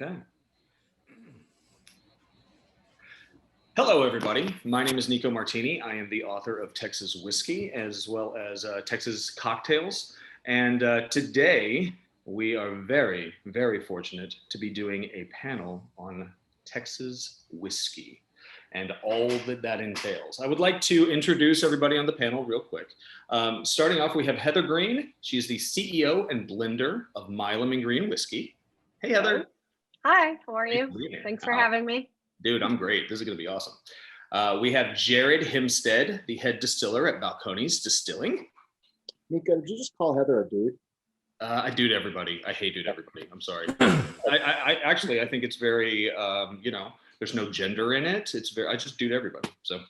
Okay. Hello, everybody. My name is Nico Martini. I am the author of Texas Whiskey as well as Texas Cocktails. And today we are very, very fortunate to be doing a panel on Texas whiskey and all that entails. I would like to introduce everybody on the panel real quick. Starting off, we have Heather Greene. She's the CEO and blender of Milam and Greene Whiskey. Hey, Heather. Hi, how are you? Thanks for having me. Dude, I'm great. This is going to be awesome. We have Jared Himstedt, the head distiller at Balcones Distilling. Nico, did you just call Heather a dude? I dude everybody. I hate dude everybody. I'm sorry. I think it's very, there's no gender in it. I just dude everybody. So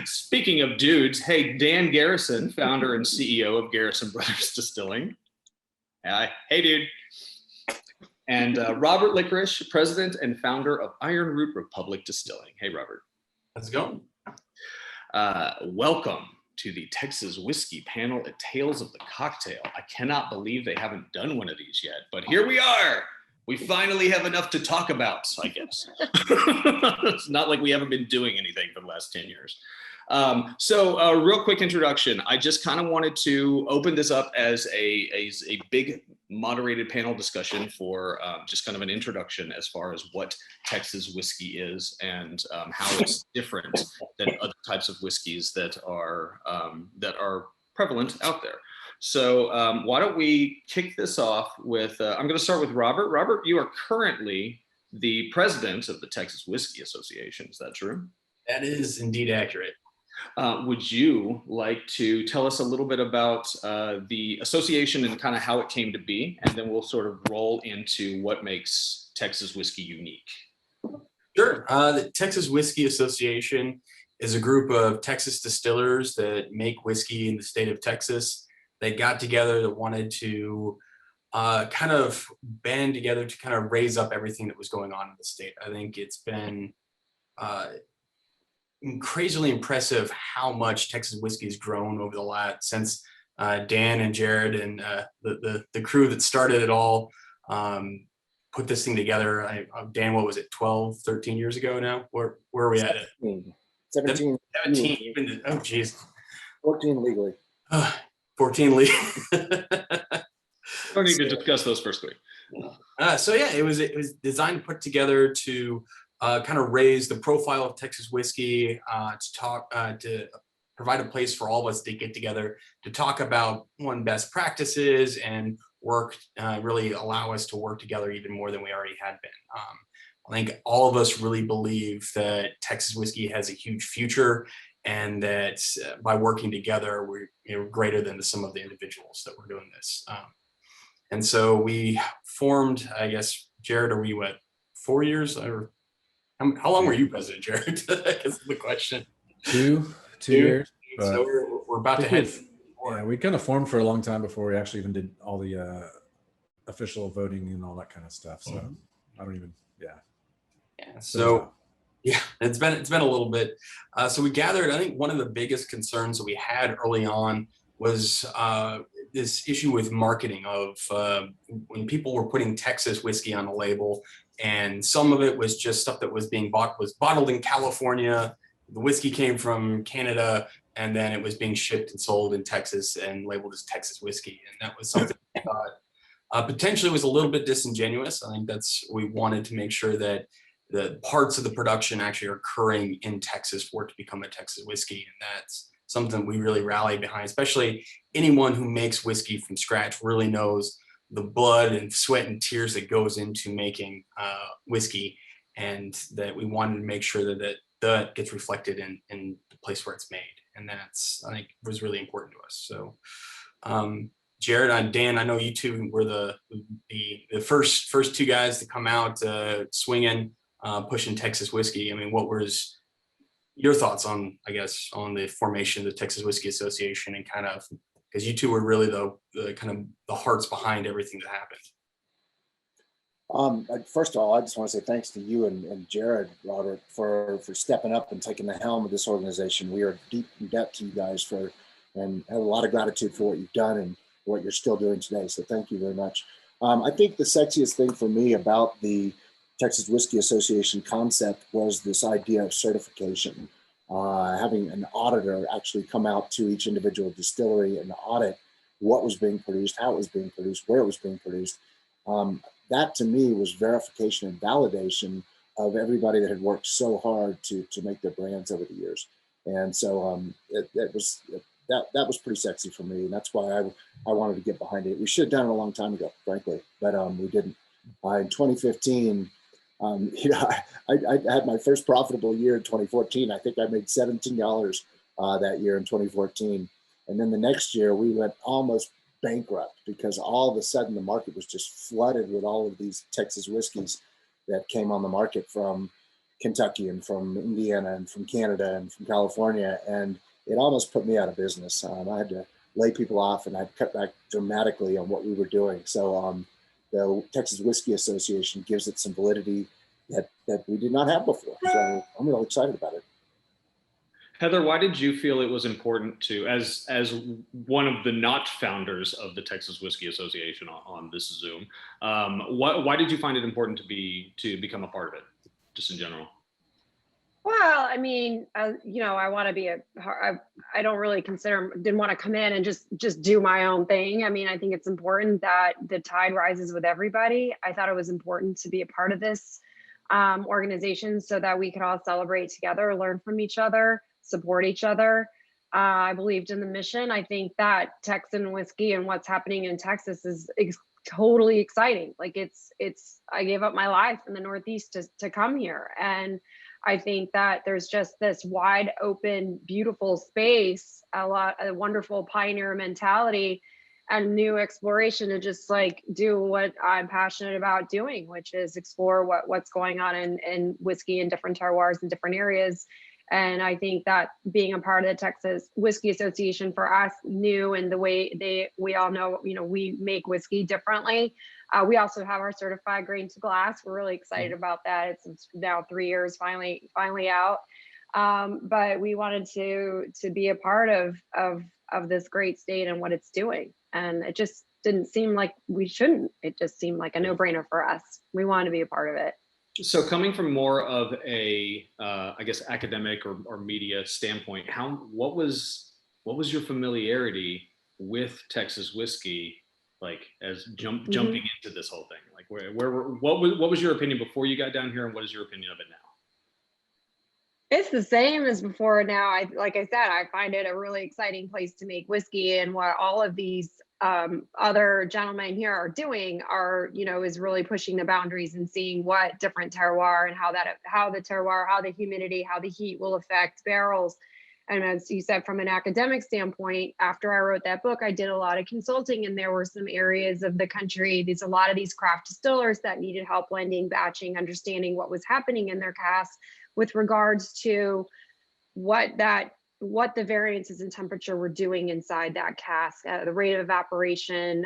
speaking of dudes, hey, Dan Garrison, founder and CEO of Garrison Brothers Distilling. Hey, dude. And Robert Likarish, president and founder of Iron Root Republic Distilling. Hey, Robert. How's it going? Welcome to the Texas Whiskey panel at Tales of the Cocktail. I cannot believe they haven't done one of these yet, but here we are. We finally have enough to talk about, I guess. It's not like we haven't been doing anything for the last 10 years. So a real quick introduction. I just kind of wanted to open this up as a big moderated panel discussion for just kind of an introduction as far as what Texas whiskey is and how it's different than other types of whiskeys that are prevalent out there. So why don't we kick this off with, I'm going to start with Robert. Robert, you are currently the president of the Texas Whiskey Association. Is that true? That is indeed accurate. Would you like to tell us a little bit about the association and kind of how it came to be, and then we'll sort of roll into what makes Texas whiskey unique? Sure. The Texas Whiskey Association is a group of Texas distillers that make whiskey in the state of Texas. They got together that wanted to kind of band together to kind of raise up everything that was going on in the state. I think it's been crazily impressive how much Texas whiskey has grown over the last since Dan and Jared and the crew that started it all put this thing together. Dan, what was it, 12, 13 years ago now? Where are we 17, at? 17. 17. Oh, geez. 14 legally. 14 legally. Don't need to discuss those first three. So yeah, it was designed, put together to kind of raise the profile of Texas whiskey, to provide a place for all of us to get together to talk about best practices and work, really allow us to work together even more than we already had been. I think all of us really believe that Texas whiskey has a huge future, and that by working together, we're greater than the sum of the individuals that we're doing this. And so we formed, I guess, Jared, are we 4 years or? How long were you president, Jared? I guess the question. Two years. So we're about to head. Yeah, we kind of formed for a long time before we actually even did all the official voting and all that kind of stuff. So I don't even. Yeah. So yeah, it's been a little bit. So we gathered. I think one of the biggest concerns that we had early on was this issue with marketing of when people were putting Texas whiskey on the label. And some of it was just stuff that was being bottled in California. The whiskey came from Canada, and then it was being shipped and sold in Texas and labeled as Texas whiskey. And that was something I thought potentially was a little bit disingenuous. I think we wanted to make sure that the parts of the production actually are occurring in Texas for it to become a Texas whiskey. And that's something we really rally behind, especially anyone who makes whiskey from scratch really knows the blood and sweat and tears that goes into making whiskey, and that we wanted to make sure that gets reflected in the place where it's made. And that's, I think, was really important to us. So Jared and Dan, I know you two were the first two guys to come out swinging, pushing Texas whiskey. I mean, what was your thoughts on, I guess, on the formation of the Texas Whiskey Association, and kind of, because you two were really the kind of the hearts behind everything that happened? First of all, I just want to say thanks to you and Jared, Robert, for stepping up and taking the helm of this organization. We are deep in debt to you guys and have a lot of gratitude for what you've done and what you're still doing today. So thank you very much. I think the sexiest thing for me about the Texas Whiskey Association concept was this idea of certification. Having an auditor actually come out to each individual distillery and audit what was being produced, how it was being produced, where it was being produced. That to me was verification and validation of everybody that had worked so hard to make their brands over the years. And so that was pretty sexy for me. And that's why I wanted to get behind it. We should have done it a long time ago, frankly, but we didn't. In 2015, I had my first profitable year in 2014. I think I made $17 that year in 2014. And then the next year we went almost bankrupt because all of a sudden the market was just flooded with all of these Texas whiskeys that came on the market from Kentucky and from Indiana and from Canada and from California. And it almost put me out of business. I had to lay people off and I cut back dramatically on what we were doing. So the Texas Whiskey Association gives it some validity that we did not have before. So I'm really excited about it. Heather, why did you feel it was important to, as one of the not founders of the Texas Whiskey Association on this Zoom, why did you find it important to become a part of it, just in general? Well, I mean, I want to be I don't really didn't want to come in and just do my own thing. I mean, I think it's important that the tide rises with everybody. I thought it was important to be a part of this organization so that we could all celebrate together, learn from each other, support each other. I believed in the mission. I think that Texan whiskey and what's happening in Texas is totally exciting. Like I gave up my life in the Northeast to come here. And I think that there's just this wide open, beautiful space, a wonderful pioneer mentality and new exploration to just like do what I'm passionate about doing, which is explore what's going on in whiskey in different terroirs in different areas. And I think that being a part of the Texas Whiskey Association for us new and the way we all know, we make whiskey differently. We also have our certified grain to glass. We're really excited about that. It's now 3 years finally out. But we wanted to be a part of this great state and what it's doing. And it just didn't seem like we shouldn't. It just seemed like a no-brainer for us. We wanted to be a part of it. So coming from more of a, I guess, academic or media standpoint, what was your familiarity with Texas whiskey, like as jumping into this whole thing? Like what was your opinion before you got down here, and what is your opinion of it now? It's the same as before now. Like I said, I find it a really exciting place to make whiskey, and what all of these other gentlemen here are doing is really pushing the boundaries and seeing what different terroir and how the terroir, how the humidity, how the heat will affect barrels. And as you said, from an academic standpoint, after I wrote that book, I did a lot of consulting, and there were some areas of the country, a lot of these craft distillers that needed help blending, batching, understanding what was happening in their casks with regards to what the variances in temperature were doing inside that cask, the rate of evaporation,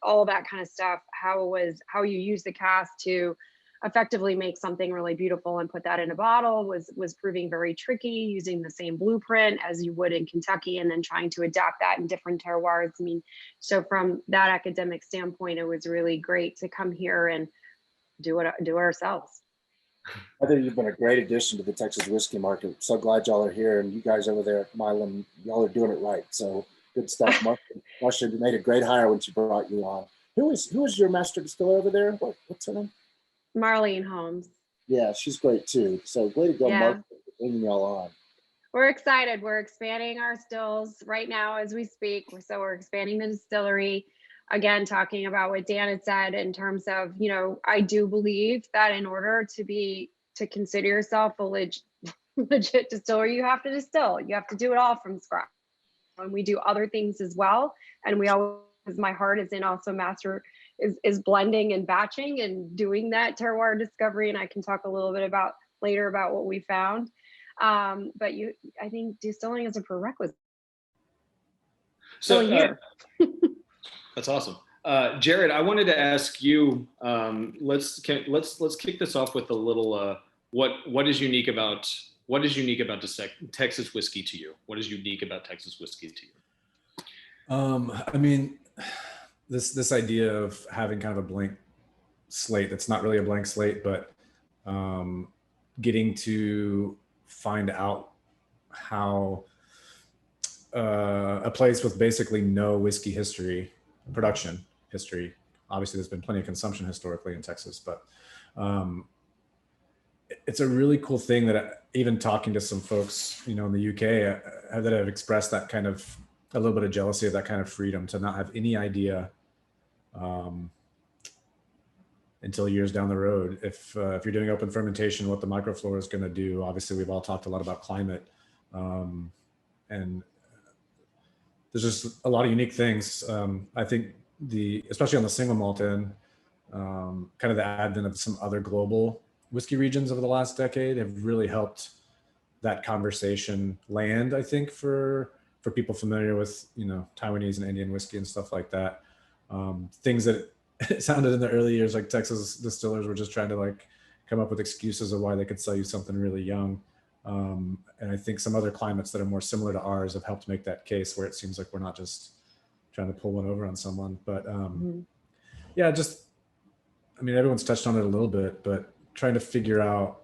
all that kind of stuff, how you use the cask to effectively make something really beautiful and put that in a bottle was proving very tricky, using the same blueprint as you would in Kentucky and then trying to adapt that in different terroirs. I mean, so from that academic standpoint, it was really great to come here and do it ourselves. I think you've been a great addition to the Texas whiskey market. So glad y'all are here, and you guys over there at Milan, y'all are doing it right. So good stuff. Marcia made a great hire when she brought you on. Who was your master distiller over there? What's her name? Marlene Holmes. Yeah, she's great too. So way to go, Mark, for bringing y'all on. We're excited. We're expanding our stills right now as we speak. So we're expanding the distillery. Again, talking about what Dan had said in terms of, I do believe that in order to consider yourself a legit distiller, you have to distill. You have to do it all from scratch. And we do other things as well. And we always, my heart is in also is blending and batching and doing that terroir discovery. And I can talk a little bit later about what we found. But I think distilling is a prerequisite. So that's awesome. Jared, I wanted to ask you, let's kick this off with a little, what is unique about Texas whiskey to you? What is unique about Texas whiskey to you? I mean, this idea of having kind of a blank slate that's not really a blank slate, but getting to find out how a place with basically no whiskey history, production history. Obviously, there's been plenty of consumption historically in Texas, but it's a really cool thing that even talking to some folks, in the UK that have expressed that kind of a little bit of jealousy of that kind of freedom to not have any idea until years down the road. If you're doing open fermentation, what the microflora is going to do. Obviously, we've all talked a lot about climate, and there's just a lot of unique things. I think especially on the single malt end, kind of the advent of some other global whiskey regions over the last decade have really helped that conversation land, I think, for people familiar with, Taiwanese and Indian whiskey and stuff like that. Things that it sounded in the early years like Texas distillers were just trying to come up with excuses of why they could sell you something really young. And I think some other climates that are more similar to ours have helped make that case, where it seems like we're not just trying to pull one over on someone. But yeah, everyone's touched on it a little bit, but trying to figure out,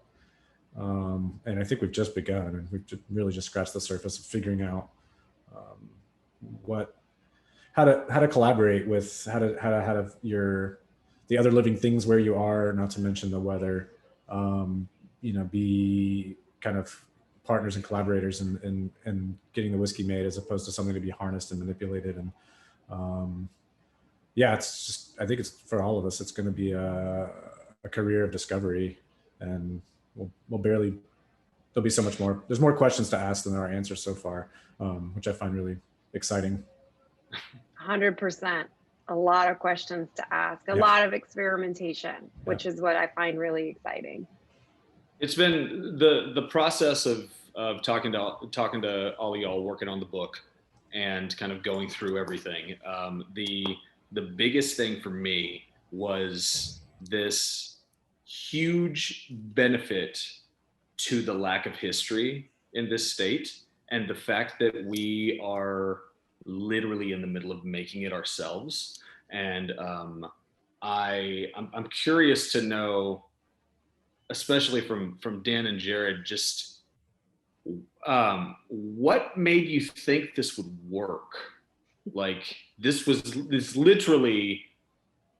and I think we've just begun, and we've really just scratched the surface of figuring out how to collaborate with, how to have the other living things where you are, not to mention the weather, be kind of partners and collaborators and getting the whiskey made, as opposed to something to be harnessed and manipulated. And it's just, I think it's for all of us, it's going to be a career of discovery, and there'll be so much more. There's more questions to ask than there are answers so far, which I find really exciting. 100%. A lot of questions to ask, a lot of experimentation, which is what I find really exciting. It's been the process of talking to all of y'all working on the book and kind of going through everything. The biggest thing for me was this huge benefit to the lack of history in this state, and the fact that we are literally in the middle of making it ourselves. And I'm curious to know, especially from Dan and Jared, just what made you think this would work? This literally,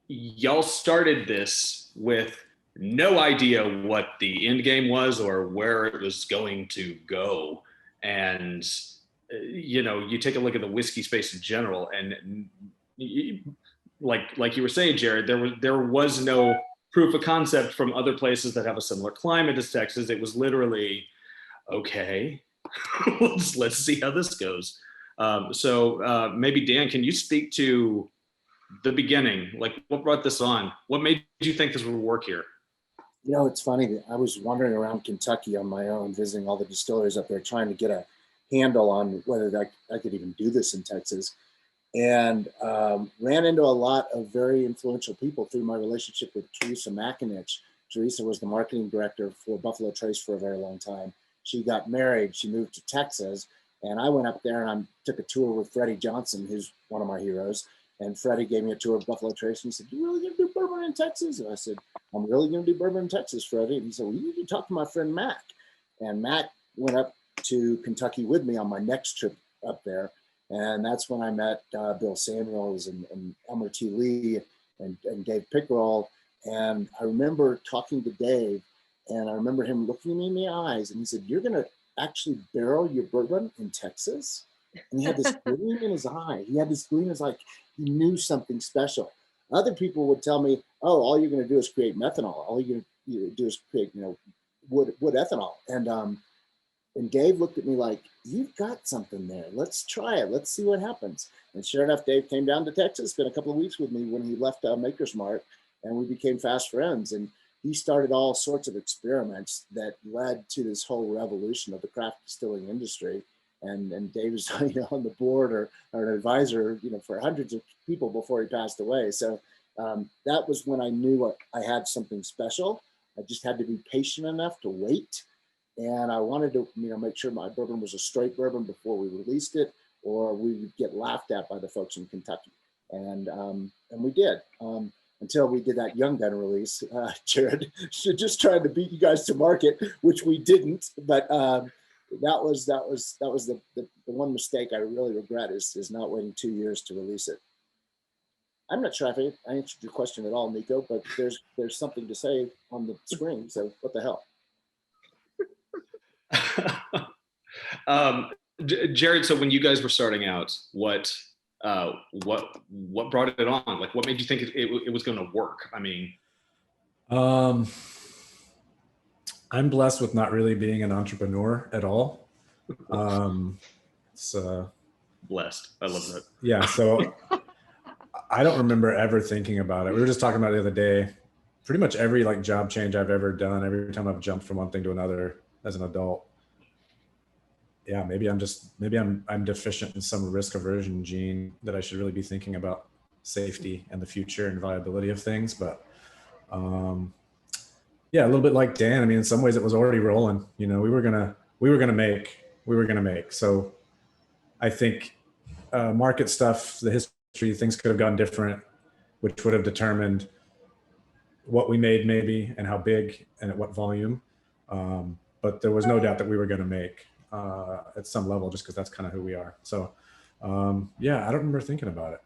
y'all started this with no idea what the end game was or where it was going to go. And you take a look at the whiskey space in general, and like you were saying, Jared, there was no proof of concept from other places that have a similar climate as Texas. It was literally, okay, let's see how this goes. So maybe Dan, can you speak to the beginning? What brought this on? What made you think this would work here? It's funny. I was wandering around Kentucky on my own, visiting all the distilleries up there, trying to get a handle on whether I could even do this in Texas, and ran into a lot of very influential people through my relationship with Teresa McInich. Teresa was the marketing director for Buffalo Trace for a very long time. She got married, she moved to Texas, and I went up there and I took a tour with Freddie Johnson, who's one of my heroes. And Freddie gave me a tour of Buffalo Trace, and he said, "You really gonna do bourbon in Texas?" And I said, "I'm really gonna do bourbon in Texas, Freddie." And he said, "Well, you need to talk to my friend Mac." And Mac went up to Kentucky with me on my next trip up there. And that's when I met Bill Samuels and Elmer T. Lee and Dave Pickerel. And I remember talking to Dave, and I remember him looking me in the eyes, and he said, "You're going to actually barrel your bourbon in Texas?" And he had this gleam in his eye. He had this gleam as like he knew something special. Other people would tell me, "Oh, all you're going to do is create methanol. All you're going to do is create, wood ethanol." And Dave looked at me like, "You've got something there. Let's try it. Let's see what happens." And sure enough, Dave came down to Texas, spent a couple of weeks with me when he left Maker's Mark, and we became fast friends. And he started all sorts of experiments that led to this whole revolution of the craft distilling industry. And Dave was on the board or an advisor, for hundreds of people before he passed away. So that was when I knew I had something special. I just had to be patient enough to wait. And I wanted to, make sure my bourbon was a straight bourbon before we released it, or we would get laughed at by the folks in Kentucky. and we did. Until we did that Young Gun release, Jared, just trying to beat you guys to market, which we didn't. But that was the one mistake I really regret is not waiting 2 years to release it. I'm not sure if I answered your question at all, Nico, but there's something to say on the screen. So what the hell? Jared, so when you guys were starting out, what brought it on? Like, what made you think it was going to work? I mean, I'm blessed with not really being an entrepreneur at all. So blessed. I love that. Yeah. So I don't remember ever thinking about it. We were just talking about it the other day. Pretty much every like job change I've ever done, every time I've jumped from one thing to another as an adult. Yeah, maybe I'm deficient in some risk aversion gene that I should really be thinking about safety and the future and viability of things. But yeah, a little bit like Dan. I mean, in some ways it was already rolling. You know, we were gonna make. So I think market stuff, the history, things could have gone different, which would have determined what we made maybe and how big and at what volume. But there was no doubt that we were going to make at some level, just because that's kind of who we are. So yeah, I don't remember thinking about it.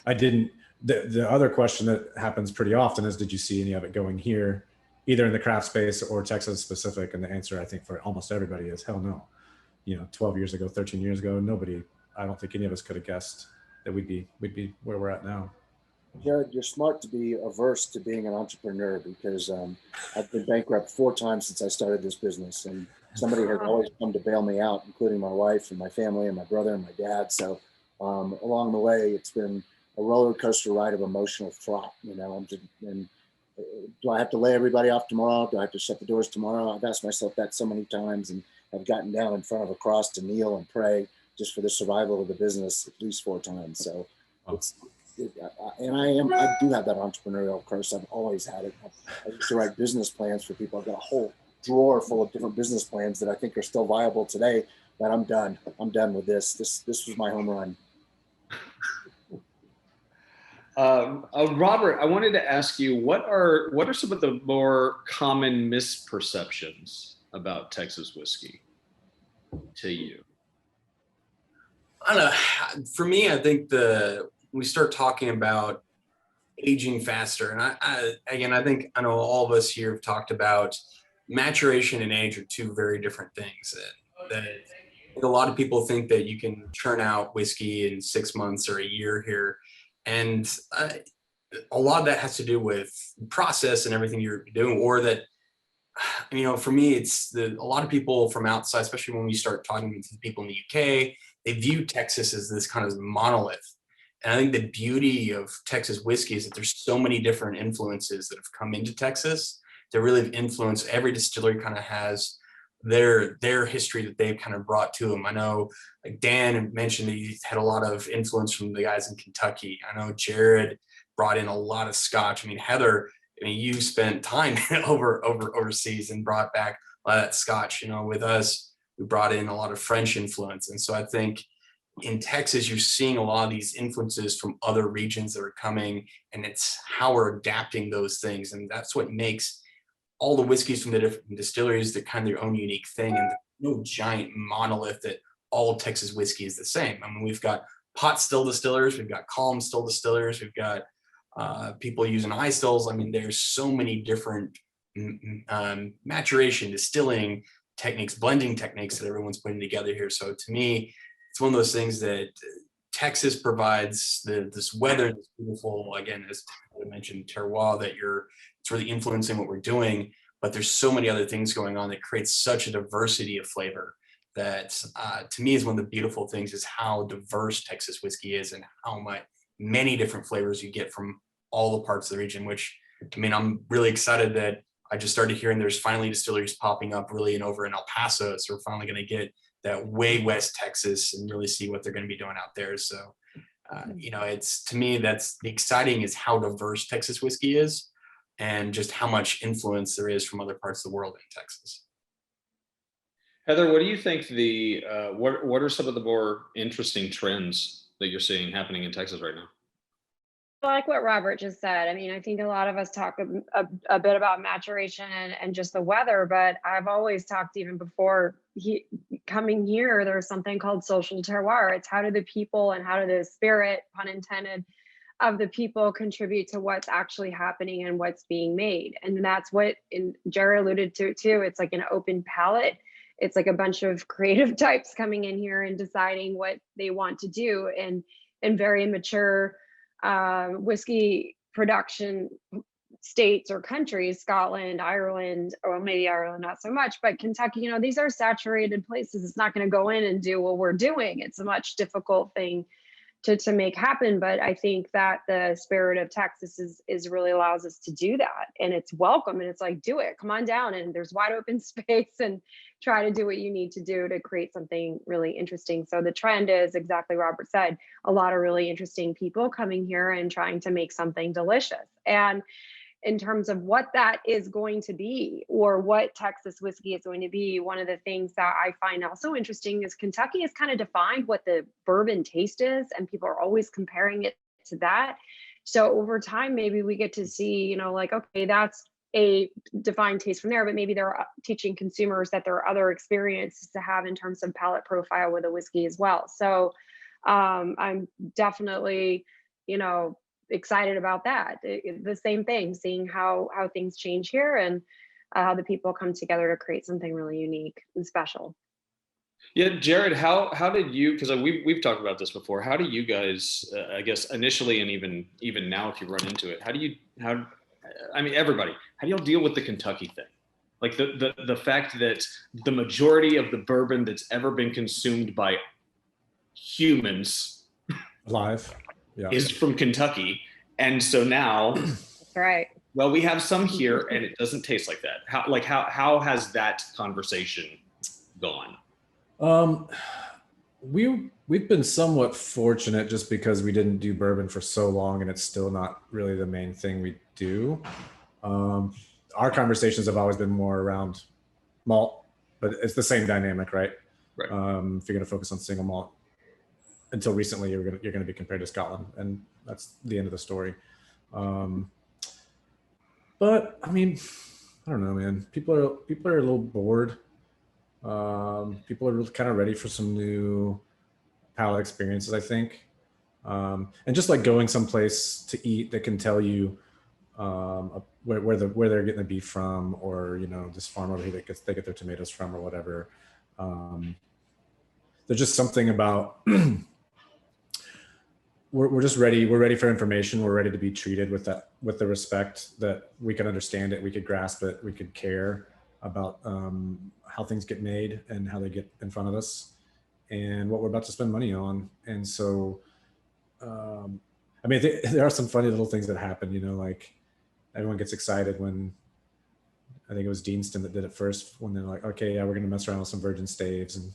I didn't. The other question that happens pretty often is, did you see any of it going here, either in the craft space or Texas specific? And the answer, I think, for almost everybody is hell no. You know, 12 years ago, 13 years ago, I don't think any of us could have guessed that we'd be where we're at now. Jared, you're smart to be averse to being an entrepreneur, because I've been bankrupt 4 times since I started this business, and somebody has always come to bail me out, including my wife and my family and my brother and my dad. So along the way, it's been a roller coaster ride of emotional fraught. You know, do I have to lay everybody off tomorrow? Do I have to shut the doors tomorrow? I've asked myself that so many times, and I've gotten down in front of a cross to kneel and pray just for the survival of the business at least 4 times. So I do have that entrepreneurial curse. I've always had it. I used to write business plans for people. I've got a whole drawer full of different business plans that I think are still viable today, but I'm done. I'm done with this. This was my home run. Robert, I wanted to ask you, what are some of the more common misperceptions about Texas whiskey to you? I don't know. For me, I think we start talking about aging faster. And I think I know all of us here have talked about maturation and age are 2 very different things. That a lot of people think that you can churn out whiskey in 6 months or a year here. And a lot of that has to do with process and everything you're doing, or that, you know, for me, it's a lot of people from outside, especially when we start talking to people in the UK, they view Texas as this kind of monolith. And I think the beauty of Texas whiskey is that there's so many different influences that have come into Texas that really have influenced. Every distillery kind of has their history that they've kind of brought to them. I know, like Dan mentioned, that he had a lot of influence from the guys in Kentucky. I know Jared brought in a lot of Scotch. I mean, Heather, you spent time overseas and brought back a lot of that Scotch. You know, with us, we brought in a lot of French influence. And so I think in Texas, you're seeing a lot of these influences from other regions that are coming, and it's how we're adapting those things. And that's what makes all the whiskeys from the different distilleries, they're kind of their own unique thing. And no giant monolith that all Texas whiskey is the same. I mean, we've got pot still distillers, we've got column still distillers, we've got people using eye stills. I mean, there's so many different maturation, distilling techniques, blending techniques that everyone's putting together here. So to me, it's one of those things that Texas provides this weather, this beautiful, again, as I mentioned, terroir, that it's really influencing what we're doing. But there's so many other things going on that creates such a diversity of flavor that to me is one of the beautiful things, is how diverse Texas whiskey is and how many different flavors you get from all the parts of the region, which, I mean, I'm really excited that I just started hearing there's finally distilleries popping up really and over in El Paso. So we're finally going to get that way West Texas and really see what they're going to be doing out there. So, you know, it's, to me, that's the exciting, is how diverse Texas whiskey is and just how much influence there is from other parts of the world in Texas. Heather, what do you think what are some of the more interesting trends that you're seeing happening in Texas right now? like what Robert just said. I mean, I think a lot of us talk a bit about maturation and just the weather, but I've always talked even before coming here, there's something called social terroir. It's how do the people and how do the spirit, pun intended, of the people contribute to what's actually happening and what's being made. And that's what Jerry alluded to it too. It's like an open palette. It's like a bunch of creative types coming in here and deciding what they want to do in very mature whiskey production states or countries, Scotland, Ireland, or maybe Ireland not so much, but Kentucky, you know, these are saturated places. It's not going to go in and do what we're doing. It's a much difficult thing to make happen. But I think that the spirit of Texas is really allows us to do that. And it's welcome. And it's like, do it, come on down. And there's wide open space and try to do what you need to do to create something really interesting. So the trend is exactly Robert said, a lot of really interesting people coming here and trying to make something delicious. And in terms of what that is going to be or what Texas whiskey is going to be, one of the things that I find also interesting is Kentucky has kind of defined what the bourbon taste is, and people are always comparing it to that. So over time, maybe we get to see, you know, like, okay, that's a defined taste from there, but maybe they're teaching consumers that there are other experiences to have in terms of palate profile with a whiskey as well. So I'm definitely, you know, excited about that. The same thing, seeing how things change here and how the people come together to create something really unique and special. Yeah, Jared, how did you? Because we've talked about this before. How do you guys? I guess initially, and even now, if you run into it, I mean, everybody. How do y'all deal with the Kentucky thing? Like the fact that the majority of the bourbon that's ever been consumed by humans Alive. Yeah. is from Kentucky. And so now, That's right. Well, we have some here and it doesn't taste like that. How has that conversation gone? We've been somewhat fortunate just because we didn't do bourbon for so long and it's still not really the main thing we do. Our conversations have always been more around malt, but it's the same dynamic, right? Right. If you're going to focus on single malt, until recently you're going to be compared to Scotland, and that's the end of the story. But I mean, I don't know, man. People are a little bored. People are kind of ready for some new palate experiences, I think. And just like going someplace to eat that can tell you where they're getting the beef from, or, you know, this farm over here they get their tomatoes from, or whatever. There's just something about we're just ready. We're ready for information. We're ready to be treated with the respect that we can understand it, we could grasp it, we could care about how things get made and how they get in front of us and what we're about to spend money on. And so, I mean, there are some funny little things that happen, you know, like everyone gets excited when, I think it was Deanston that did it first, when they're like, okay, yeah, we're going to mess around with some virgin staves, and,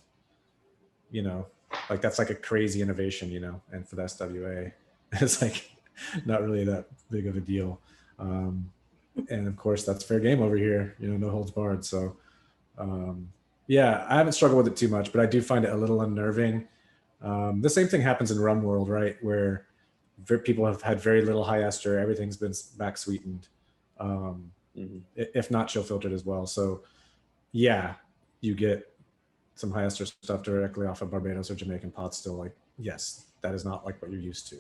you know, like that's like a crazy innovation, you know, and for the SWA, it's like not really that big of a deal. And of course that's fair game over here, you know, no holds barred. So yeah, I haven't struggled with it too much, but I do find it a little unnerving. The same thing happens in rum world, right? Where people have had very little high ester, everything's been back sweetened, if not chill filtered as well. So yeah, you get some high ester stuff directly off of Barbados or Jamaican pots still, like, yes, that is not like what you're used to.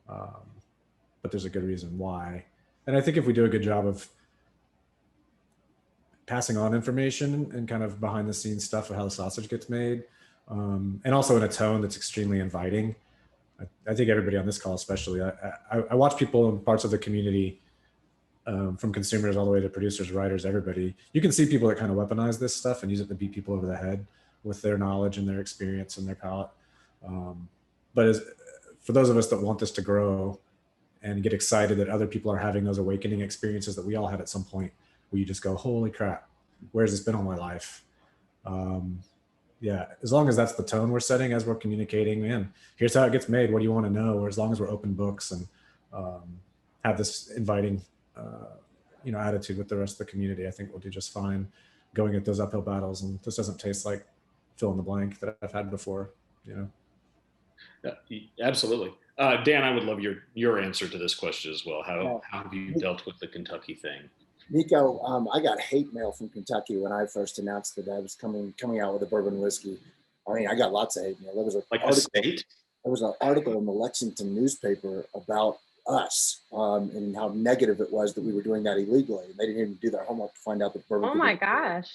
But there's a good reason why. And I think if we do a good job of passing on information and kind of behind the scenes stuff of how the sausage gets made, and also in a tone that's extremely inviting, I think everybody on this call, especially, I watch people in parts of the community, from consumers all the way to producers, writers, everybody. You can see people that kind of weaponize this stuff and use it to beat people over the head with their knowledge and their experience and their palate. But for those of us that want this to grow and get excited that other people are having those awakening experiences that we all had at some point, where you just go, holy crap, where's this been all my life? Yeah, as long as that's the tone we're setting as we're communicating, man, here's how it gets made, what do you want to know? Or as long as we're open books and have this inviting you know, attitude with the rest of the community, I think we'll do just fine going at those uphill battles. And this doesn't taste like fill in the blank that I've had before, you know? Yeah, absolutely. Dan, I would love your answer to this question as well. How have you dealt with the Kentucky thing? Nico, I got hate mail from Kentucky when I first announced that I was coming out with a bourbon whiskey. I mean, I got lots of hate mail. There was an article in the Lexington newspaper about us and how negative it was that we were doing that illegally. And they didn't even do their homework to find out that bourbon. Oh my gosh.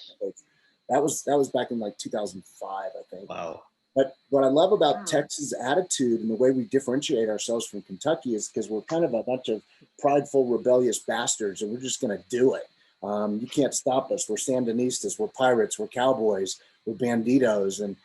That was back in like 2005, I think. Wow. But what I love about Texas' attitude and the way we differentiate ourselves from Kentucky is because we're kind of a bunch of prideful, rebellious bastards, and we're just going to do it. You can't stop us. We're Sandinistas, we're pirates, we're cowboys, we're banditos, and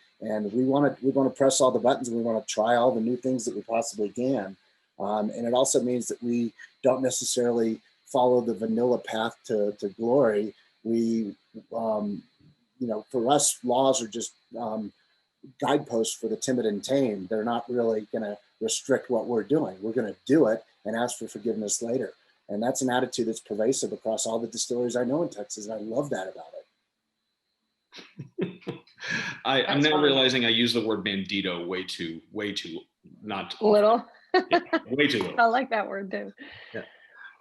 we want to press all the buttons, and we want to try all the new things that we possibly can. And it also means that we don't necessarily follow the vanilla path to glory. We, for us, laws are just guideposts for the timid and tame. They're not really going to restrict what we're doing. We're going to do it and ask for forgiveness later. And that's an attitude that's pervasive across all the distilleries I know in Texas. And I love that about it. I'm now realizing I use the word bandito way too not little. Yeah, way too little. I like that word too. Yeah.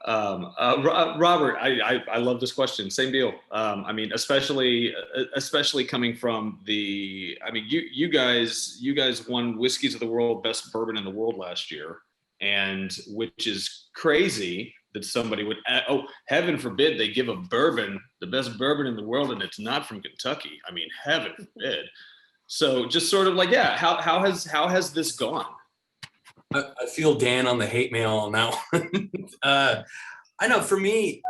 Robert, I love this question. Same deal. I mean, especially coming from you guys won Whiskeys of the World, best bourbon in the world last year, and which is crazy that somebody would, heaven forbid they give a bourbon, the best bourbon in the world, and it's not from Kentucky. I mean, heaven forbid. So just sort of like, yeah, how has this gone? I feel Dan on the hate mail on that one. I know for me,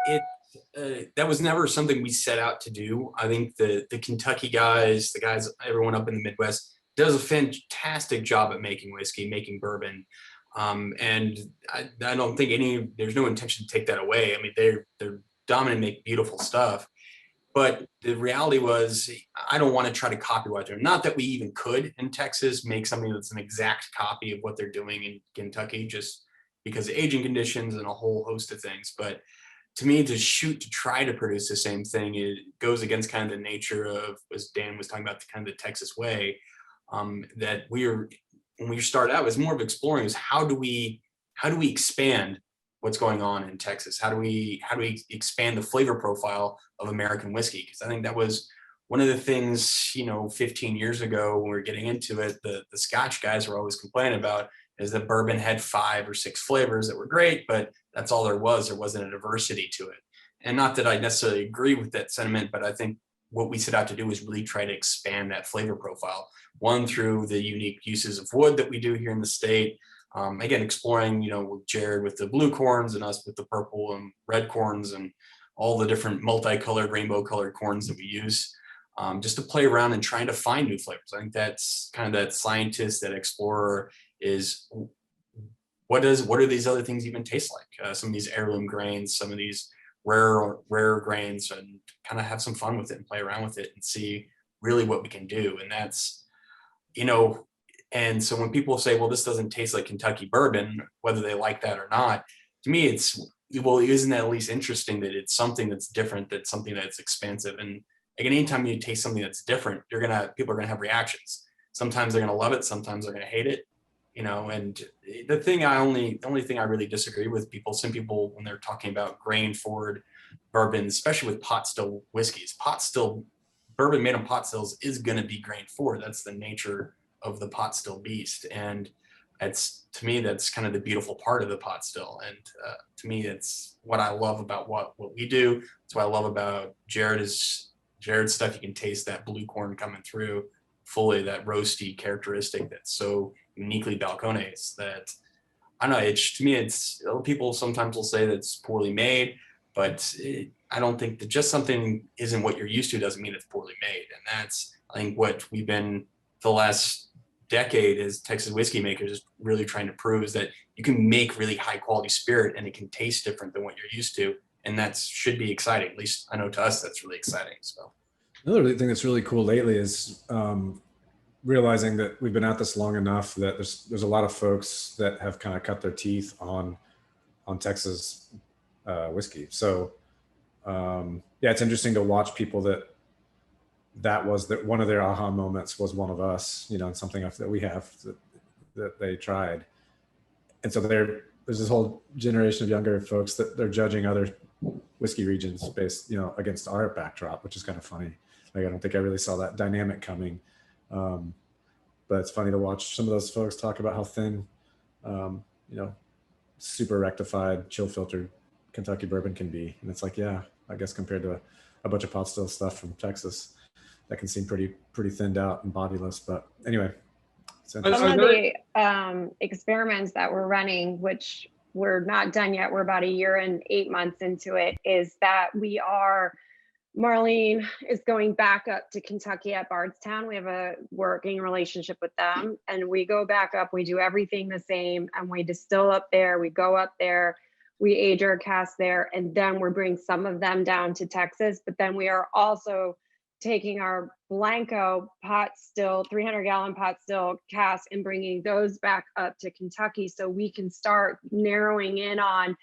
that was never something we set out to do. I think the Kentucky guys, everyone up in the Midwest does a fantastic job at making whiskey, making bourbon. And I don't think there's no intention to take that away. I mean, they're dominant, make beautiful stuff. But the reality was, I don't want to try to copy what they're doing. Not that we even could in Texas make something that's an exact copy of what they're doing in Kentucky, just because of aging conditions and a whole host of things. But to me, to try to produce the same thing, it goes against kind of the nature of, as Dan was talking about, the kind of the Texas way. That when we started out, it was more of exploring is how do we expand what's going on in Texas? How do we expand the flavor profile of American whiskey? Because I think that was one of the things, 15 years ago when we were getting into it, the Scotch guys were always complaining about is that bourbon had 5 or 6 flavors that were great, but that's all there was. There wasn't a diversity to it. And not that I necessarily agree with that sentiment, but I think what we set out to do is really try to expand that flavor profile. One, through the unique uses of wood that we do here in the state. Again, exploring, with Jared with the blue corns and us with the purple and red corns and all the different multicolored, rainbow colored corns that we use, just to play around and trying to find new flavors. I think that's kind of that scientist, that explorer is, what do these other things even taste like? Some of these heirloom grains, some of these rare grains, and kind of have some fun with it and play around with it and see really what we can do. And that's, and so when people say, well, this doesn't taste like Kentucky bourbon, whether they like that or not, to me, isn't that at least interesting that it's something that's different, that's something that's expansive? And again, anytime you taste something that's different, people are going to have reactions. Sometimes they're going to love it. Sometimes they're going to hate it, and the only thing I really disagree with some people, when they're talking about grain forward bourbon, especially with pot still whiskeys, bourbon made on pot stills is going to be grain forward. That's the nature of the pot still beast. And to me, that's kind of the beautiful part of the pot still. And to me, it's what I love about what we do. It's what I love about Jared's stuff. You can taste that blue corn coming through fully, that roasty characteristic that's so uniquely Balcones that, I don't know, to me, people sometimes will say that it's poorly made, but I don't think that just something isn't what you're used to doesn't mean it's poorly made. And that's, I think, what we've been the last decade as Texas whiskey makers is really trying to prove, is that you can make really high quality spirit and it can taste different than what you're used to. And that should be exciting. At least I know to us, that's really exciting. So another thing that's really cool lately is realizing that we've been at this long enough that there's a lot of folks that have kind of cut their teeth on Texas whiskey. So yeah, it's interesting to watch people that was one of their aha moments was one of us, and something that we have that they tried. And so there's this whole generation of younger folks that they're judging other whiskey regions based, against our backdrop, which is kind of funny. Like, I don't think I really saw that dynamic coming. But it's funny to watch some of those folks talk about how thin, super rectified, chill filtered Kentucky bourbon can be. And it's like, yeah, I guess compared to a bunch of pot still stuff from Texas, that can seem pretty thinned out and bodiless. But anyway. Some of the experiments that we're running, which we're not done yet, we're about a year and 8 months into it, is that Marlene is going back up to Kentucky at Bardstown. We have a working relationship with them, and we go back up, we do everything the same, and we distill up there, we go up there, we age our cask there, and then we bring some of them down to Texas. But then we are also taking our Blanco pot still, 300-gallon pot still cask, and bringing those back up to Kentucky, so we can start narrowing in on,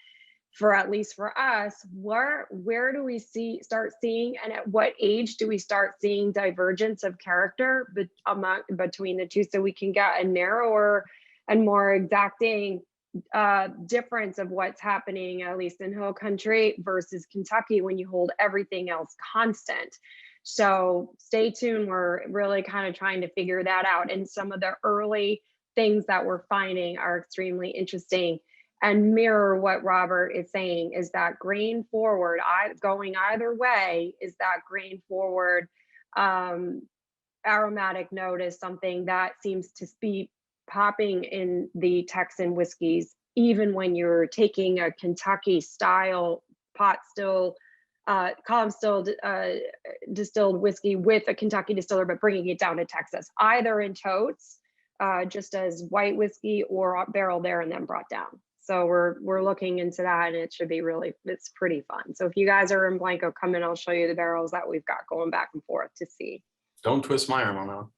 at least for us, where do we start seeing, and at what age do we start seeing divergence of character between the two, so we can get a narrower and more exacting difference of what's happening, at least in Hill Country versus Kentucky, when you hold everything else constant. So stay tuned. We're really kind of trying to figure that out. And some of the early things that we're finding are extremely interesting and mirror what Robert is saying, is that grain forward, going either way, is that grain forward aromatic note is something that seems to be popping in the Texan whiskeys, even when you're taking a Kentucky style pot still, column still distilled whiskey with a Kentucky distiller, but bringing it down to Texas, either in totes, just as white whiskey, or barrel there and then brought down. So we're looking into that, and it should be it's pretty fun. So if you guys are in Blanco, come in, I'll show you the barrels that we've got going back and forth to see. Don't twist my arm on that one.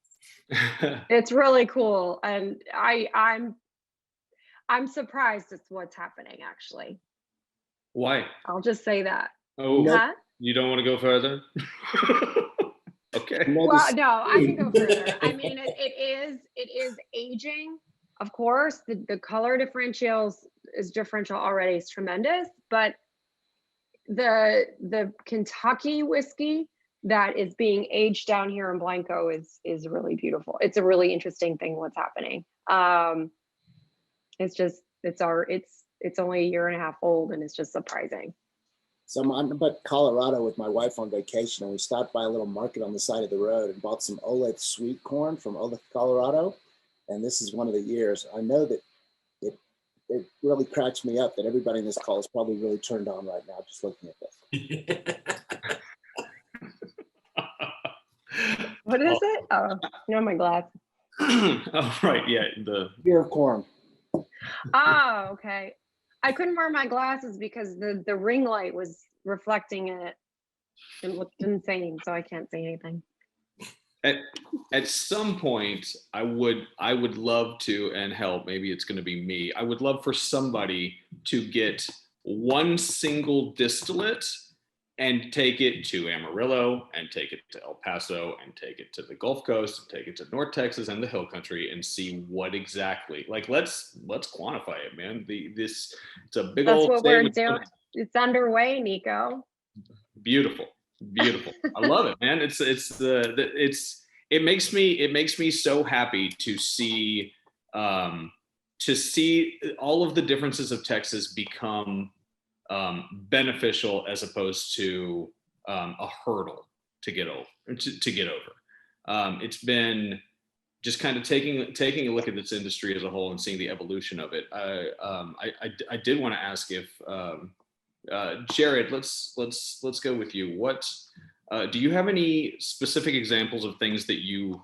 It's really cool, and I'm surprised it's what's happening, actually. Why? I'll just say that. Oh, huh? You don't want to go further? Okay. Well, no, I can go further. I mean, it is aging. Of course, the color differential already is tremendous, but the Kentucky whiskey that is being aged down here in Blanco is really beautiful. It's a really interesting thing what's happening. It's only a year and a half old, and it's just surprising. So I'm in Colorado with my wife on vacation, and we stopped by a little market on the side of the road and bought some Olethe sweet corn from Olethe, Colorado. And this is one of the years. I know that it really cracks me up that everybody in this call is probably really turned on right now just looking at this. What is it? Oh, no, my glass. Oh, right. Yeah. The Beer of corn. Oh, okay. I couldn't wear my glasses because the ring light was reflecting in it. It looked insane, so I can't say anything. At some point, I would love to, and help, maybe it's going to be me, I would love for somebody to get one single distillate and take it to Amarillo, and take it to El Paso, and take it to the Gulf Coast, and take it to North Texas and the Hill Country, and see what exactly, like, let's quantify it, man. It's a big That's old what we're doing. It's underway, Nico. Beautiful. I love it, man. It makes me so happy to see all of the differences of Texas become beneficial, as opposed to a hurdle to get over. It's been just kind of taking a look at this industry as a whole and seeing the evolution of it. I did want to ask if Jared, let's go with you. What do you have any specific examples of things that you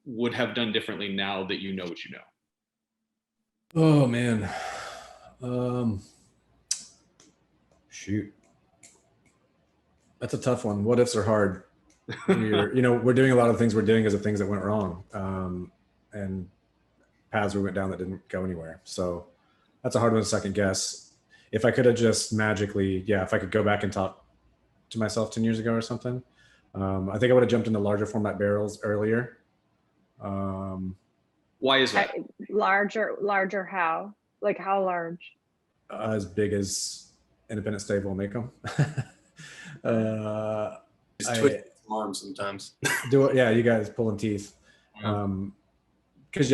would have done differently now that you know what you know? Oh man. Shoot. That's a tough one. What ifs are hard. We're doing a lot of things we're doing because of things that went wrong, and paths we went down that didn't go anywhere. So that's a hard one to second guess. If I could have just magically, if I could go back and talk to myself 10 years ago or something, I think I would have jumped into larger format barrels earlier. Why is that? Larger how? Like how large? As big as independent stave will make them. Just twist some arms sometimes. Yeah, you guys pulling teeth. Because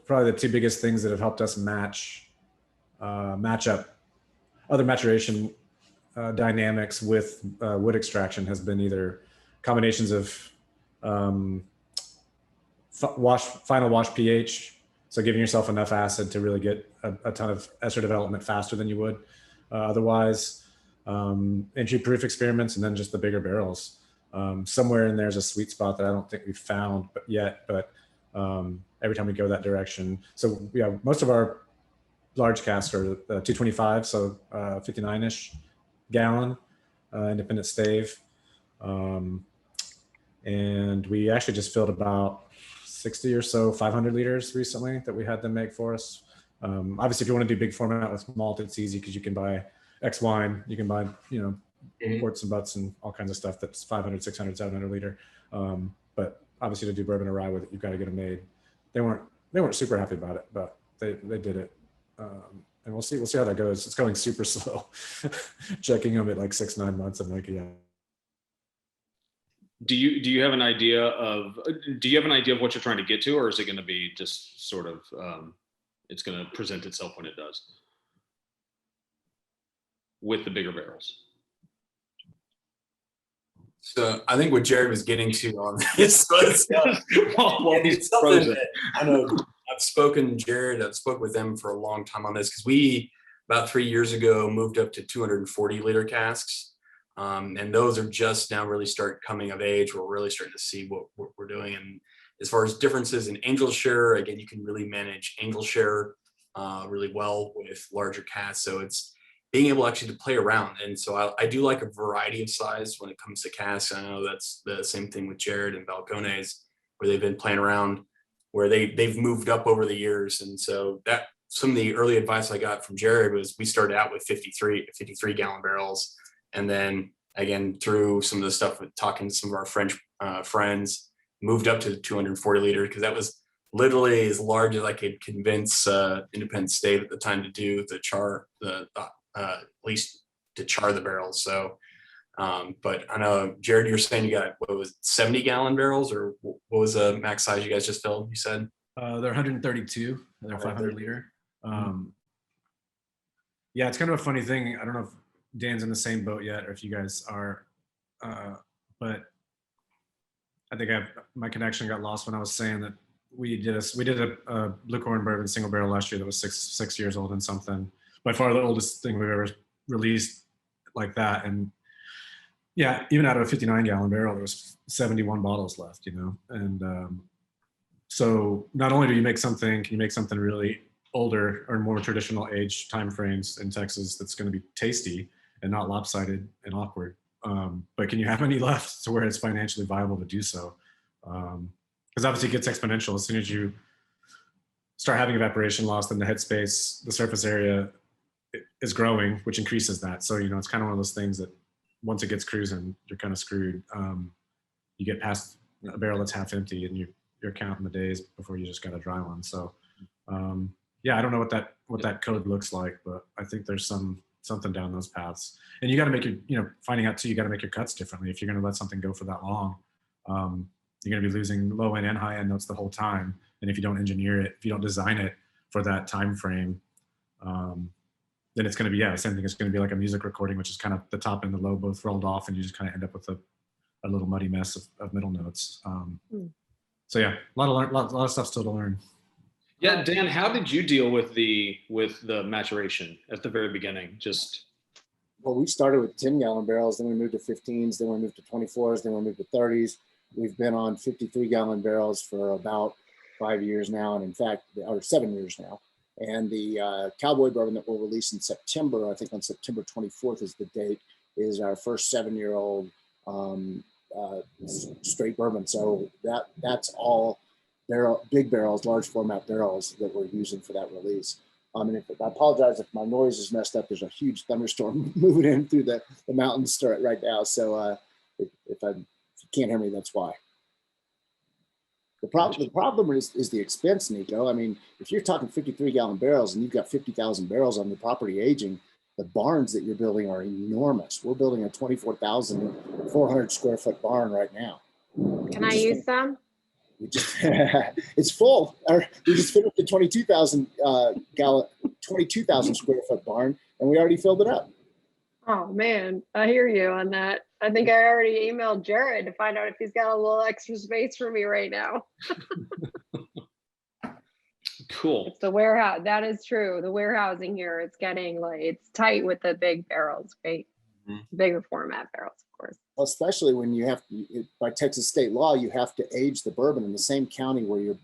probably the two biggest things that have helped us match up other maturation dynamics with wood extraction has been either combinations of final wash pH, so giving yourself enough acid to really get a ton of ester development faster than you would otherwise, entry proof experiments, and then just the bigger barrels. Somewhere in there's a sweet spot that I don't think we've found yet, but every time we go that direction. So yeah, most of our large casks are 225, so 59-ish gallon independent stave. And we actually just filled about 60 or so 500 liters recently that we had them make for us. Obviously, if you want to do big format with malt, it's easy because you can buy X wine, you can buy, quarts and butts and all kinds of stuff that's 500, 600, 700 liter. But obviously to do bourbon or rye with it, you've got to get them made. They weren't super happy about it, but they did it. And we'll see how that goes. It's going super slow. Checking them at like 6-9 months. I'm like, yeah. Do you have an idea of what you're trying to get to, or is it going to be just sort of it's going to present itself when it does with the bigger barrels? So I think what Jared was getting to on this was he's frozen. that I know I've spoken with them for a long time on this, because we about 3 years ago moved up to 240 liter casks. And those are just now really start coming of age. We're really starting to see what we're doing. And as far as differences in angel share, again, you can really manage angel share really well with larger casks. So it's being able actually to play around. And so I do like a variety of size when it comes to casks. I know that's the same thing with Jared and Balcones, where they've been playing around, where they've moved up over the years. And so that some of the early advice I got from Jared was we started out with 53 gallon barrels. And then again, through some of the stuff with talking to some of our French friends, moved up to 240 liter, because that was literally as large as I could convince independent stave at the time to do the char, at least to char the barrels. So, but I know, Jared, you're saying you got, what was it, 70 gallon barrels, or what was the max size you guys just filled, you said? They're 132, and they're 500 liter. Yeah, it's kind of a funny thing. I don't know if Dan's in the same boat yet, or if you guys are, but I think my connection got lost when I was saying that we did a blue corn bourbon single barrel last year that was six years old and something. By far the oldest thing we've ever released like that. And yeah, even out of a 59 gallon barrel, there was 71 bottles left, And so not only can you make something really older or more traditional age timeframes in Texas that's going to be tasty and not lopsided and awkward, but can you have any left to where it's financially viable to do so? Because obviously it gets exponential as soon as you start having evaporation loss, then the headspace, the surface area is growing, which increases that. So, it's kind of one of those things that once it gets cruising, you're kind of screwed. You get past a barrel that's half empty and you're counting the days before you just got a dry one. So, yeah, I don't know what that code looks like, but I think there's something down those paths. And you got to make finding out too, you got to make your cuts differently. If you're going to let something go for that long, you're going to be losing low end and high end notes the whole time. And if you don't engineer it, if you don't design it for that time frame, then it's going to be, same thing. It's going to be like a music recording, which is kind of the top and the low both rolled off, and you just kind of end up with a little muddy mess of middle notes. So yeah, a lot of stuff still to learn. Yeah, Dan, how did you deal with the maturation at the very beginning? Well, we started with 10 gallon barrels, then we moved to 15s, then we moved to 24s, then we moved to 30s. We've been on 53 gallon barrels for about 5 years now, and in fact, or 7 years now. And the Cowboy bourbon that we'll release in September, I think on September 24th is the date, is our first 7-year-old straight bourbon. So that's all big barrels, large format barrels that we're using for that release. And I apologize if my noise is messed up. There's a huge thunderstorm moving in through the mountains right now. So if you can't hear me, that's why. The problem is the expense, Nico. I mean, if you're talking 53-gallon barrels and you've got 50,000 barrels on the property aging, the barns that you're building are enormous. We're building a 24,400 square foot barn right now. Can I use some? We just it's full. We just finished the 22,000 square foot barn, and we already filled it up. Oh man, I hear you on that. I think I already emailed Jared to find out if he's got a little extra space for me right now. Cool. It's the warehouse. That is true. The warehousing here, it's getting like, it's tight with the big barrels, right? Bigger format barrels, of course. Especially when you have to, by Texas state law, you have to age the bourbon in the same county where your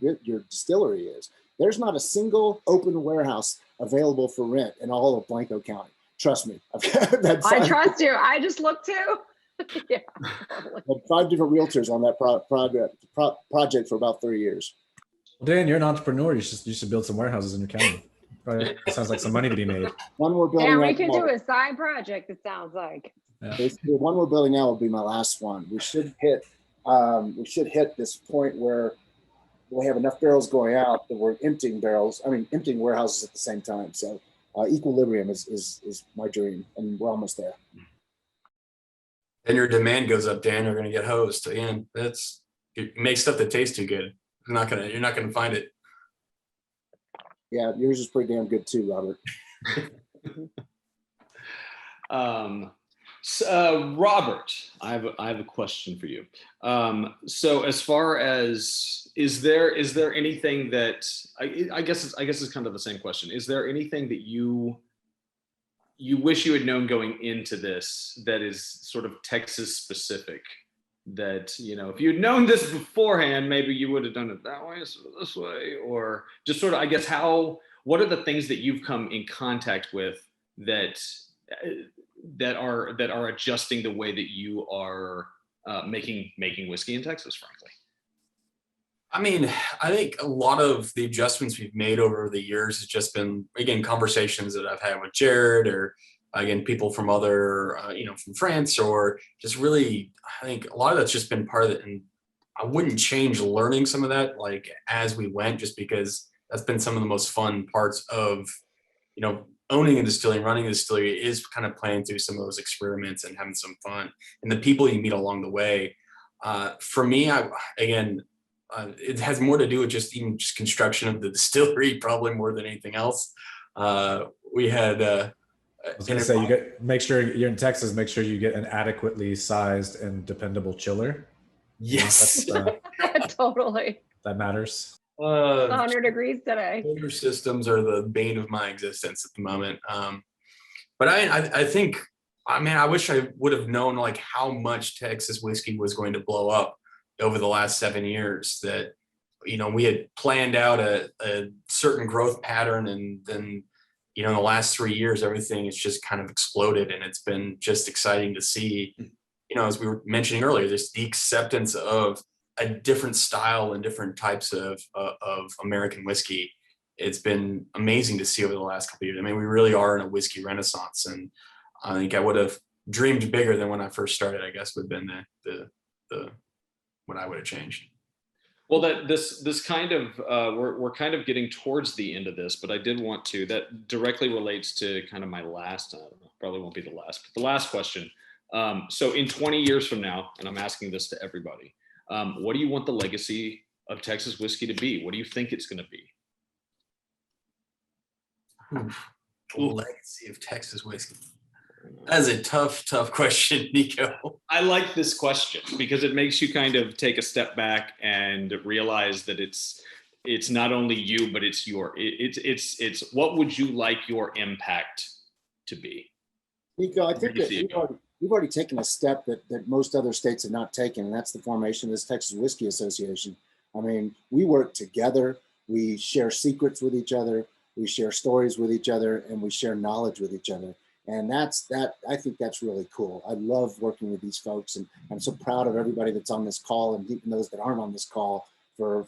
distillery is. There's not a single open warehouse available for rent in all of Blanco County. Trust me. I trust you. I just looked too. Yeah. I've had 5 different realtors on that project for about 3 years. Well, Dan, you're an entrepreneur. You should build some warehouses in your county. Right? Sounds like some money to be made. One we're building. Yeah, we right can now, do a side project, it sounds like. Yeah. the one we're building now will be my last one. We should hit this point where we have enough barrels going out that we're emptying warehouses at the same time. So equilibrium is my dream, and we're almost there. And your demand goes up, Dan. You're going to get hosed again. You make stuff that tastes too good. You're not gonna find it. Yeah, yours is pretty damn good too, Robert. Robert, I have a question for you. So as far as, is there anything that I guess it's kind of the same question. Is there anything that you wish you had known going into this that is sort of Texas specific, that, you know, if you'd known this beforehand, maybe you would have done it that way instead of this way, or just sort of, I guess, what are the things that you've come in contact with that are adjusting the way that you are making whiskey in Texas, frankly? I mean, I think a lot of the adjustments we've made over the years has just been, again, conversations that I've had with Jared, or again, people from other, from France, or just really, I think a lot of that's just been part of it. And I wouldn't change learning some of that, like, as we went, just because that's been some of the most fun parts of, owning a distillery and running a distillery, is kind of playing through some of those experiments and having some fun, and the people you meet along the way. For me, it has more to do with just construction of the distillery, probably more than anything else. We had, I was going to say, make sure you're in Texas, make sure you get an adequately sized and dependable chiller. Yes. Totally. That matters. 100 degrees today. Chiller systems are the bane of my existence at the moment. But I think, I wish I would have known like how much Texas whiskey was going to blow up over the last 7 years, that, we had planned out a certain growth pattern, and then, in the last 3 years, everything has just kind of exploded, and it's been just exciting to see, as we were mentioning earlier, just the acceptance of a different style and different types of American whiskey. It's been amazing to see over the last couple of years. I mean, we really are in a whiskey renaissance, and I think I would have dreamed bigger than when I first started, I guess, would have been the what I would have changed. Well, this kind of we're kind of getting towards the end of this, but I did want to, that directly relates to kind of my last, probably won't be the last, but the last question. So in 20 years from now, and I'm asking this to everybody, what do you want the legacy of Texas whiskey to be? What do you think it's going to be? Legacy of Texas whiskey. That's a tough question, Nico. I like this question because it makes you kind of take a step back and realize that it's not only you, but it's what would you like your impact to be? Nico, I think that we've already taken a step that most other states have not taken, and that's the formation of this Texas Whiskey Association. I mean, we work together, we share secrets with each other, we share stories with each other, and we share knowledge with each other. And I think that's really cool. I love working with these folks, and I'm so proud of everybody that's on this call, and even those that aren't on this call, for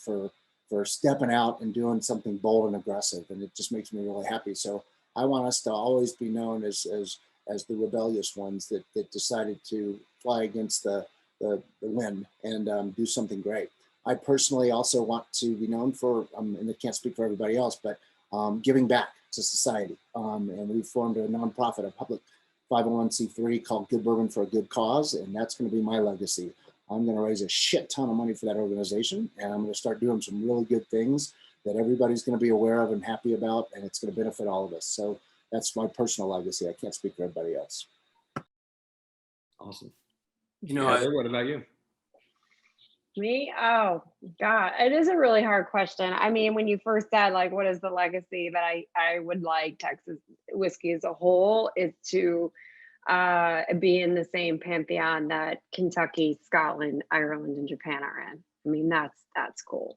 stepping out and doing something bold and aggressive. And it just makes me really happy. So I want us to always be known as the rebellious ones that decided to fly against the wind and do something great. I personally also want to be known for, and I can't speak for everybody else, but giving back to society. And we've formed a nonprofit, a public 501c3 called Good Bourbon for a Good Cause, and that's going to be my legacy. I'm going to raise a shit ton of money for that organization, and I'm going to start doing some really good things that everybody's going to be aware of and happy about, and it's going to benefit all of us. So that's my personal legacy. I can't speak for everybody else. Awesome. You know, Heather, what about you? Me? Oh God, it is a really hard question. I mean, when you first said like, what is the legacy that I would like Texas whiskey as a whole, is to be in the same pantheon that Kentucky, Scotland, Ireland, and Japan are in. I mean, that's cool.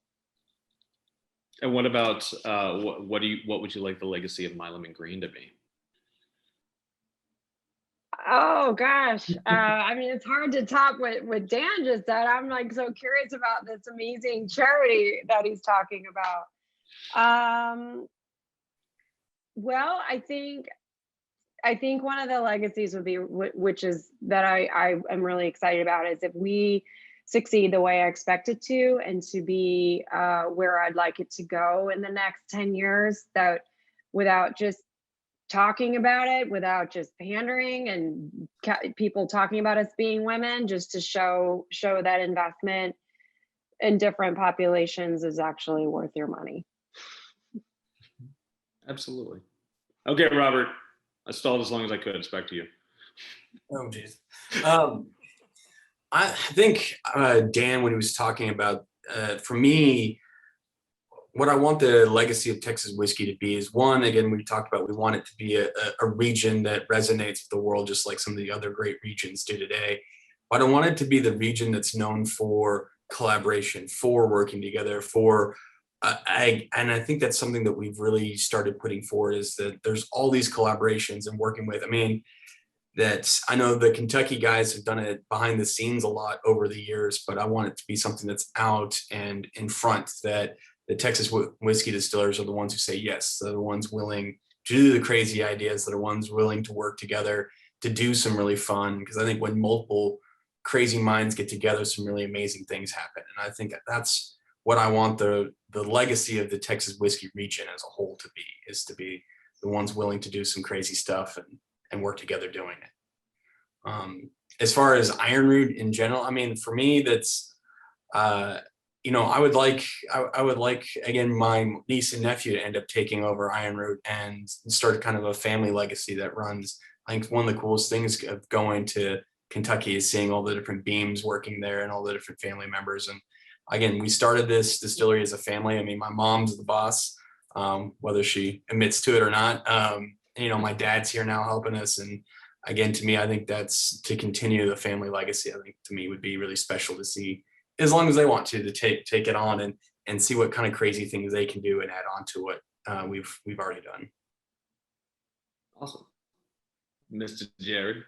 And what about what would you like the legacy of Milam and Greene to be? Oh gosh, I mean, it's hard to top what Dan just said. I'm like so curious about this amazing charity that he's talking about. Well, I think one of the legacies would be, which is that I am really excited about, is if we succeed the way I expect it to, and to be where I'd like it to go in the next 10 years, that without just talking about it, without just pandering and people talking about us being women, just to show that investment in different populations is actually worth your money. Absolutely. Okay, Robert, I stalled as long as I could. It's back to you. Oh, geez. I think Dan, when he was talking about, for me, what I want the legacy of Texas whiskey to be is, one, again, we talked about, we want it to be a region that resonates with the world, just like some of the other great regions do today. But I want it to be the region that's known for collaboration, for working together, for and I think that's something that we've really started putting forward, is that there's all these collaborations and working with. I mean, that I know the Kentucky guys have done it behind the scenes a lot over the years, but I want it to be something that's out and in front, that the Texas whiskey distillers are the ones who say yes. They're the ones willing to do the crazy ideas. They're the ones willing to work together to do some really fun. Because I think when multiple crazy minds get together, some really amazing things happen. And I think that's what I want the legacy of the Texas whiskey region as a whole to be, is to be the ones willing to do some crazy stuff and work together doing it. As far as Iron Root in general, I mean, for me, that's, you know, I would like, again, my niece and nephew to end up taking over Iron Root and start kind of a family legacy that runs. I think one of the coolest things of going to Kentucky is seeing all the different beams working there and all the different family members. And again, we started this distillery as a family. I mean, my mom's the boss, whether she admits to it or not. You know, my dad's here now helping us. And again, to me, I think that's to continue the family legacy. I think to me would be really special to see, as long as they want to take it on and see what kind of crazy things they can do and add on to what we've already done. Awesome. Mr. Jared.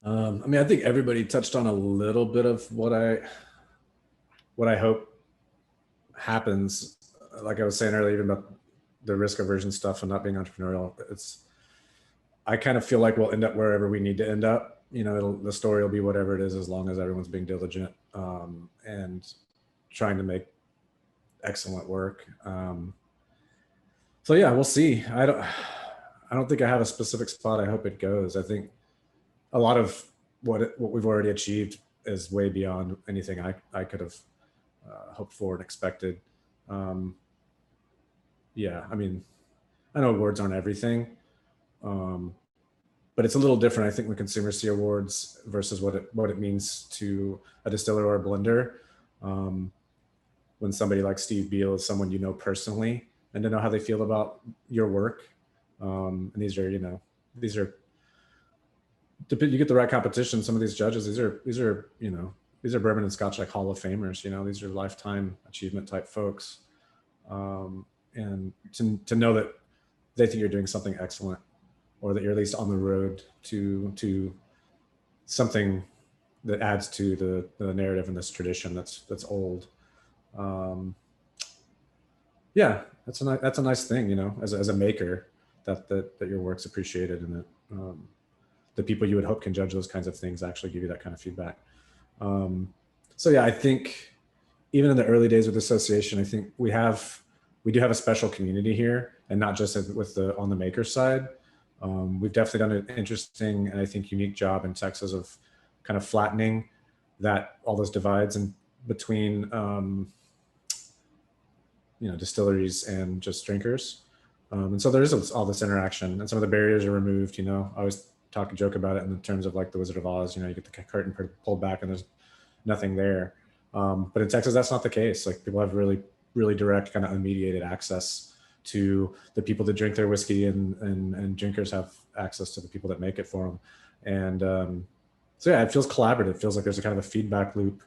I mean, I think everybody touched on a little bit of what I hope happens. Like I was saying earlier, even about the risk aversion stuff and not being entrepreneurial, I kind of feel like we'll end up wherever we need to end up. You know, the story will be whatever it is, as long as everyone's being diligent and trying to make excellent work. So yeah, we'll see. I don't think I have a specific spot I hope it goes. I think a lot of what we've already achieved is way beyond anything I could have hoped for and expected. Yeah, I mean, I know awards aren't everything, but it's a little different, I think, when consumers see awards versus what it means to a distiller or a blender. When somebody like Steve Beal is someone you know personally, and to know how they feel about your work. And these are, you get the right competition. Some of these judges, these are bourbon and Scotch like Hall of Famers. You know, these are lifetime achievement type folks. And to know that they think you're doing something excellent, or that you're at least on the road to something that adds to the narrative and this tradition that's old. Yeah, that's a nice thing, you know, as a maker, that your work's appreciated, and that the people you would hope can judge those kinds of things actually give you that kind of feedback. So yeah, I think even in the early days with the association, I think we do have a special community here, and not just with on the maker side. We've definitely done an interesting and I think unique job in Texas of kind of flattening all those divides and between distilleries and just drinkers. And so there is all this interaction, and some of the barriers are removed. I always talk and joke about it in terms of like the Wizard of Oz. You get the curtain pulled back and there's nothing there. But in Texas, that's not the case. Like, people have really, really direct, kind of unmediated access to the people that drink their whiskey, and drinkers have access to the people that make it for them. And so yeah, it feels collaborative. It feels like there's a kind of a feedback loop,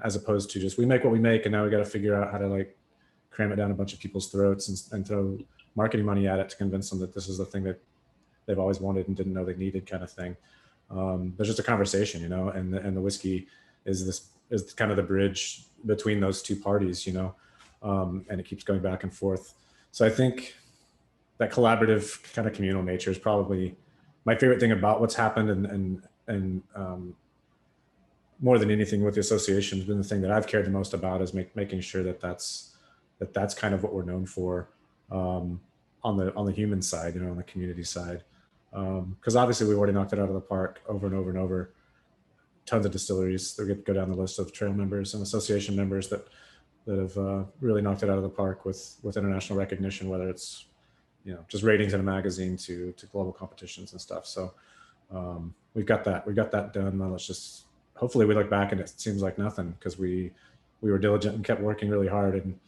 as opposed to just we make what we make and now we got to figure out how to like cram it down a bunch of people's throats and throw marketing money at it to convince them that this is the thing that they've always wanted and didn't know they needed, kind of thing. There's just a conversation, and the whiskey is kind of the bridge between those two parties, and it keeps going back and forth. So I think that collaborative kind of communal nature is probably my favorite thing about what's happened, and more than anything with the association has been the thing that I've cared the most about, is making sure that's kind of what we're known for, on the human side, on the community side. Because obviously we've already knocked it out of the park over and over and over. Tons of distilleries that go down the list of trail members and association members that have really knocked it out of the park with international recognition, whether it's just ratings in a magazine to global competitions and stuff. So we've got that done. Now let's just hopefully we look back and it seems like nothing, because we were diligent and kept working really hard, and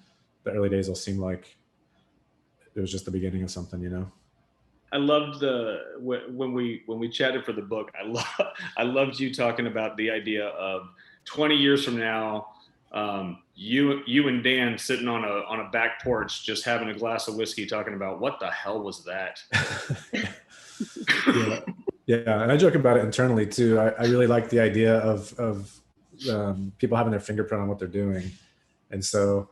the early days will seem like it was just the beginning of something. I loved when we chatted for the book. I loved you talking about the idea of 20 years from now, you and Dan sitting on a back porch just having a glass of whiskey, talking about what the hell was that. Yeah, and I joke about it internally too. I really like the idea of people having their fingerprint on what they're doing, and so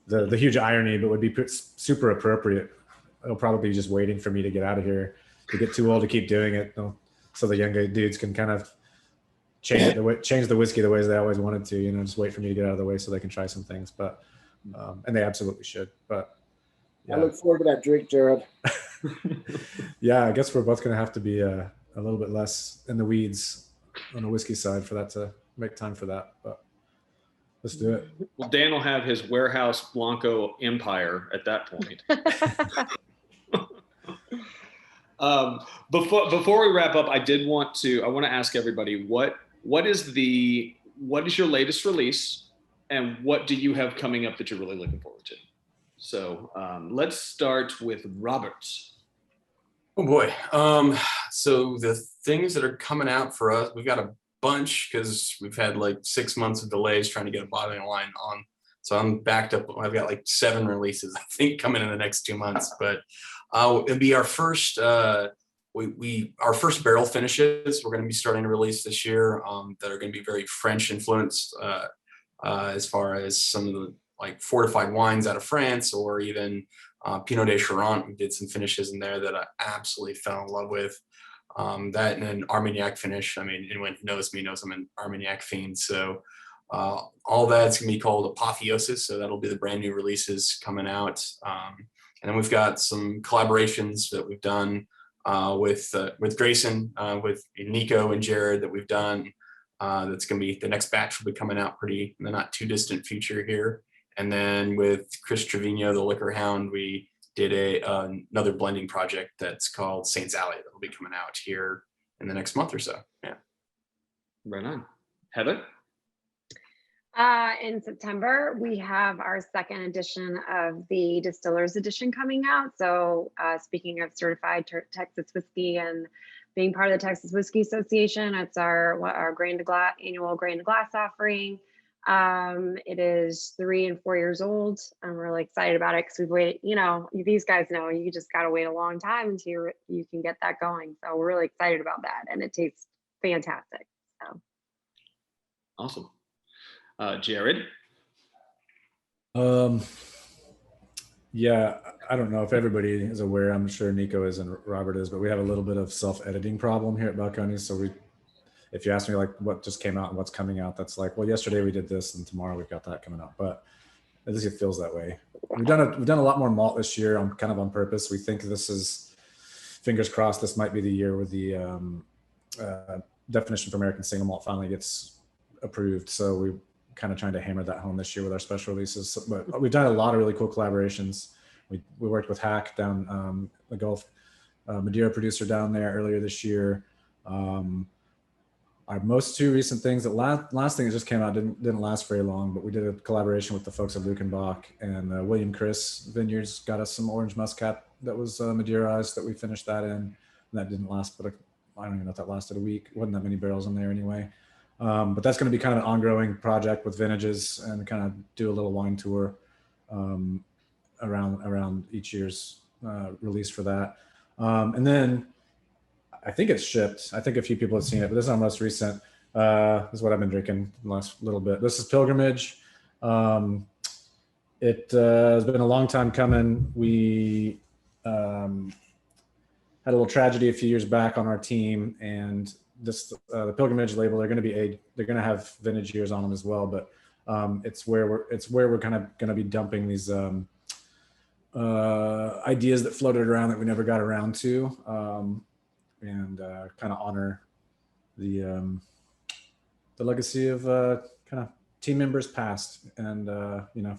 the huge irony, but would be super appropriate. It'll probably be just waiting for me to get out of here, to get too old to keep doing it, so the younger dudes can kind of change the whiskey the ways they always wanted to. Just wait for me to get out of the way so they can try some things. But and they absolutely should. But yeah. I look forward to that drink, Jared. Yeah, I guess we're both going to have to be a little bit less in the weeds on the whiskey side for that to make time for that. But let's do it. Well, Dan will have his warehouse Blanco empire at that point. Before we wrap up, I want to ask everybody what is your latest release, and what do you have coming up that you're really looking forward to? So let's start with Robert. Oh boy. So the things that are coming out for us, we've got a bunch because we've had like 6 months of delays trying to get a bottling line on. So I'm backed up. I've got like 7 releases, I think, coming in the next 2 months. But it'll be our first our first barrel finishes. We're going to be starting to release this year that are going to be very French influenced, as far as some of the like fortified wines out of France, or even Pinot de Charente. We did some finishes in there that I absolutely fell in love with. That and an Armagnac finish. I mean, anyone who knows me knows I'm an Armagnac fiend. So all that's going to be called Apotheosis. So that'll be the brand new releases coming out. And then we've got some collaborations that we've done with Grayson, with Nico and Jared that we've done. That's going to be, the next batch will be coming out pretty in the not too distant future here. And then with Chris Trevino, the Liquor Hound, we did another blending project that's called Saints Alley that will be coming out here in the next month or so. Yeah. Right on. Heather? In September, we have our second edition of the Distillers Edition coming out. So speaking of certified Texas whiskey and being part of the Texas Whiskey Association, it's our grain to glass, annual grain to glass offering. It is 3 and 4 years old. I'm really excited about it because we've waited, these guys know you just got to wait a long time until you can get that going. So we're really excited about that, and it tastes fantastic. So awesome. Jared? Yeah, I don't know if everybody is aware. I'm sure Nico is and Robert is, but we have a little bit of self-editing problem here at Balcones. So if you ask me like what just came out and what's coming out, that's like, well, yesterday we did this and tomorrow we've got that coming out. But at least it feels that way. We've done a lot more malt this year on kind of on purpose. We think this is, fingers crossed, this might be the year where the definition for American single malt finally gets approved. So we kind of trying to hammer that home this year with our special releases. But we've done a lot of really cool collaborations. We worked with Hack down the Gulf, Madeira producer down there earlier this year. Our most two recent things, the last thing that just came out didn't last very long, but we did a collaboration with the folks at Lukenbach, and William Chris Vineyards got us some orange muscat that was Madeirized that we finished that in. And that didn't last, but I don't even know if that lasted a week. Wasn't that many barrels in there anyway. But that's going to be kind of an ongoing project with vintages and kind of do a little wine tour around each year's release for that. And then I think it's shipped. I think a few people have seen it, but this is our most recent. This is what I've been drinking the last little bit. This is Pilgrimage. It has been a long time coming. We had a little tragedy a few years back on our team, and this the Pilgrimage label, they're going to have vintage years on them as well, but it's where we're kind of going to be dumping these ideas that floated around that we never got around to. And kind of honor the legacy of kind of team members past and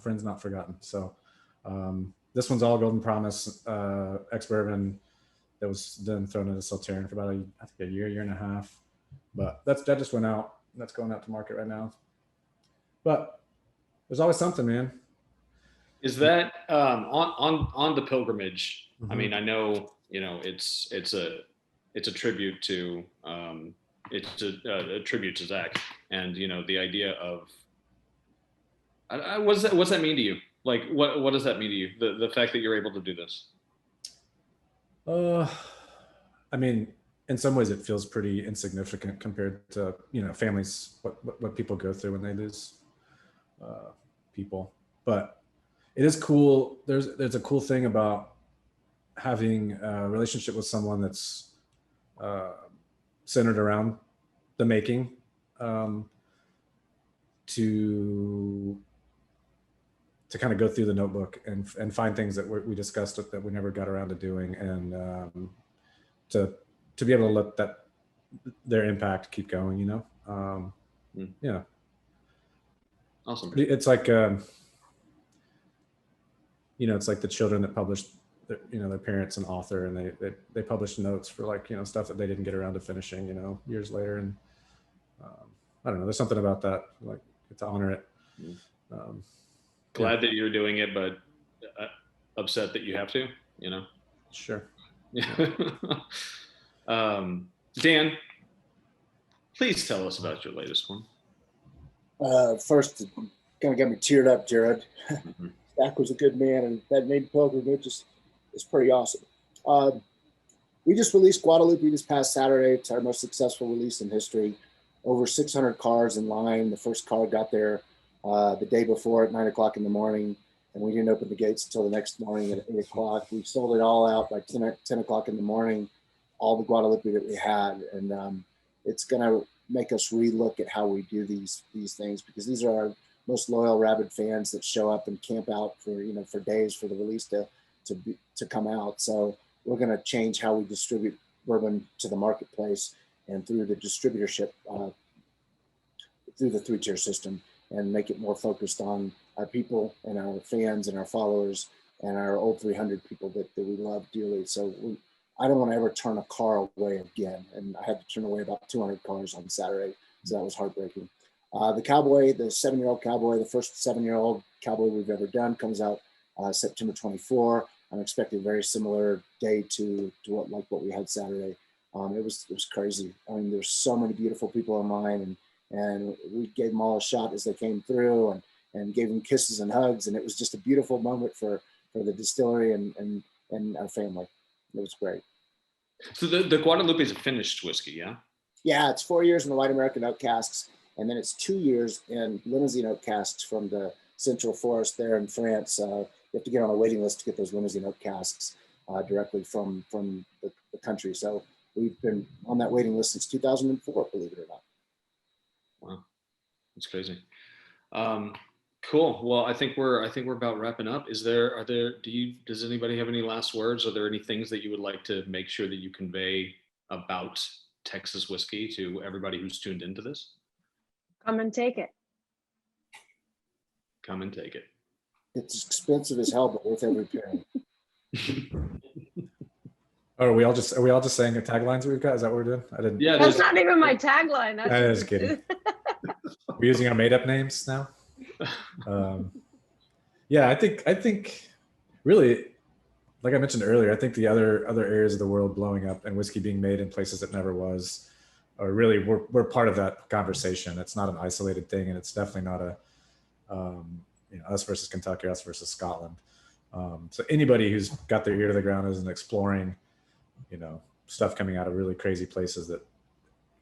friends not forgotten. So this one's all Golden Promise ex-bourbon that was then thrown into Saltarian for about a year and a half. But that just went out. That's going out to market right now. But there's always something, man. Is that on the Pilgrimage? Mm-hmm. I mean, I know it's a tribute to a tribute to Zach, and the idea of what's that mean to you? Like, what does that mean to you? The fact that you're able to do this. I mean, in some ways, it feels pretty insignificant compared to families, what people go through when they lose people. But it is cool. There's a cool thing about having a relationship with someone that's centered around the making, to kind of go through the notebook and find things that we discussed that we never got around to doing, and to be able to let their impact keep going, Yeah. Awesome. It's like it's like the children that published their parents and author, and they published notes for stuff that they didn't get around to finishing years later. And I don't know, there's something about that, like, to honor it. Glad that you're doing it, but upset that you have to, Sure. Yeah. Dan, please tell us about your latest one. First, kind of got me teared up, Jared. Mm-hmm. Zach was a good man, and that name Pilgrimage is pretty awesome. We just released Guadalupe this past Saturday. It's our most successful release in history. Over 600 cars in line. The first car got there the day before at 9 o'clock in the morning, and we didn't open the gates until the next morning at 8 o'clock. We sold it all out by 10 o'clock in the morning, all the Guadalupe that we had. And it's going to make us relook at how we do these things, because these are our most loyal rabid fans that show up and camp out for days for the release to come out. So we're going to change how we distribute bourbon to the marketplace and through the distributorship, through the 3-tier system, and make it more focused on our people and our fans and our followers and our old 300 people that we love dearly. So I don't want to ever turn a car away again. And I had to turn away about 200 cars on Saturday, so that was heartbreaking. The Cowboy, the 7-year-old Cowboy, the first 7-year-old Cowboy we've ever done, comes out September 24. I'm expecting a very similar day to what we had Saturday. It was crazy. I mean, there's so many beautiful people online, and we gave them all a shot as they came through, and gave them kisses and hugs, and it was just a beautiful moment for the distillery and our family. It was great. So the Guadalupe is a finished whiskey, yeah? Yeah, it's 4 years in the white American oak casks, and then it's 2 years in limousine oak casks from the Central Forest there in France. You have to get on a waiting list to get those limousine oak casks directly from the country. So we've been on that waiting list since 2004, believe it or not. It's crazy. Cool. Well, I think we're about wrapping up. Does anybody have any last words? Are there any things that you would like to make sure that you convey about Texas whiskey to everybody who's tuned into this? Come and take it. Come and take it. It's expensive as hell, but worth every penny. Oh, are we all just saying the taglines we've got? Is that what we're doing? I didn't. Yeah, That's not even my tagline. That's I was kidding. We're using our made-up names now. Yeah, I think really, like I mentioned earlier, I think the other areas of the world blowing up and whiskey being made in places it never was, are really we're part of that conversation. It's not an isolated thing, and it's definitely not a us versus Kentucky, us versus Scotland. So anybody who's got their ear to the ground is exploring, stuff coming out of really crazy places that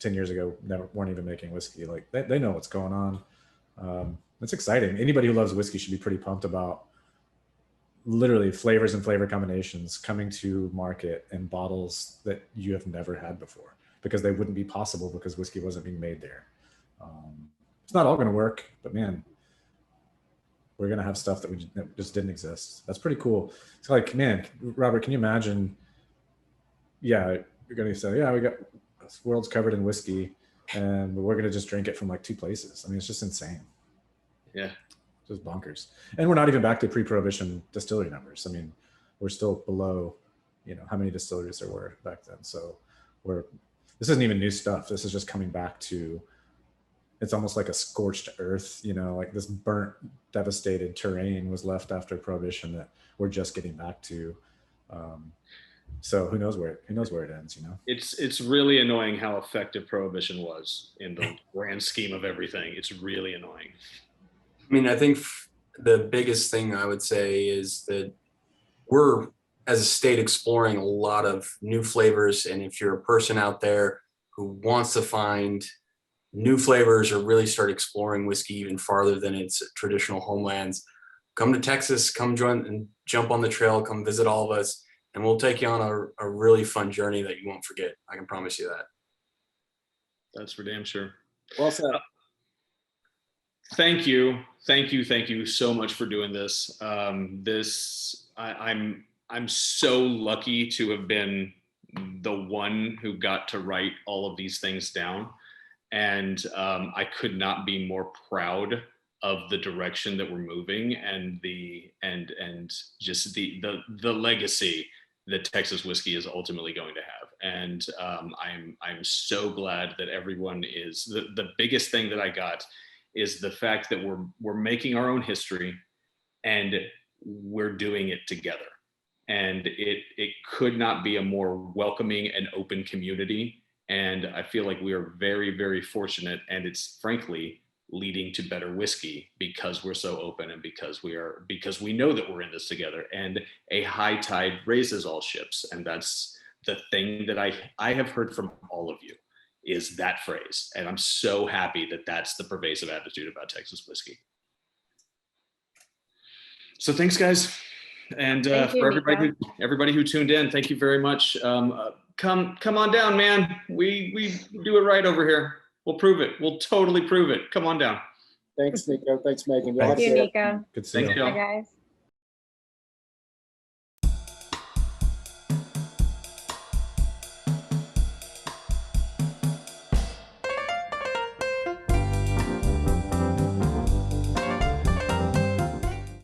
10 years ago weren't even making whiskey. Like they know what's going on. It's exciting. Anybody who loves whiskey should be pretty pumped about literally flavors and flavor combinations coming to market in bottles that you have never had before, because they wouldn't be possible because whiskey wasn't being made there. It's not all going to work, but man, we're going to have stuff that just didn't exist. That's pretty cool. It's like, man, Robert, can you imagine? Yeah, you're going to say, yeah, we got this world's covered in whiskey and we're going to just drink it from like 2 places. I mean, it's just insane. Yeah. Just bonkers. And we're not even back to pre-prohibition distillery numbers. I mean, we're still below, how many distilleries there were back then. So this isn't even new stuff. This is just coming back to, it's almost like a scorched earth, like this burnt, devastated terrain was left after prohibition that we're just getting back to. So who knows where it ends, It's really annoying how effective prohibition was in the grand scheme of everything. It's really annoying. I mean, I think the biggest thing I would say is that we're, as a state, exploring a lot of new flavors. And if you're a person out there who wants to find new flavors or really start exploring whiskey even farther than its traditional homelands, come to Texas, come join and jump on the trail, come visit all of us, and we'll take you on a really fun journey that you won't forget. I can promise you that. That's for damn sure. Well said. Thank you so much for doing this. I'm so lucky to have been the one who got to write all of these things down, and I could not be more proud of the direction that we're moving and just the legacy that Texas whiskey is ultimately going to have. And I'm so glad that everyone is. The biggest thing that I got is the fact that we're making our own history and we're doing it together. And it could not be a more welcoming and open community. And I feel like we are very, very fortunate, and it's frankly leading to better whiskey because we're so open and because we know that we're in this together, and a high tide raises all ships. And that's the thing that I have heard from all of you, is that phrase. And I'm so happy that that's the pervasive attitude about Texas whiskey. So thanks, guys. And for everybody who tuned in, thank you very much. Come on down, man. We do it right over here. We'll prove it. We'll totally prove it. Come on down. Thanks, Nico. Thanks, Megan. Thank you, Nico. Good to see you. Bye, guys.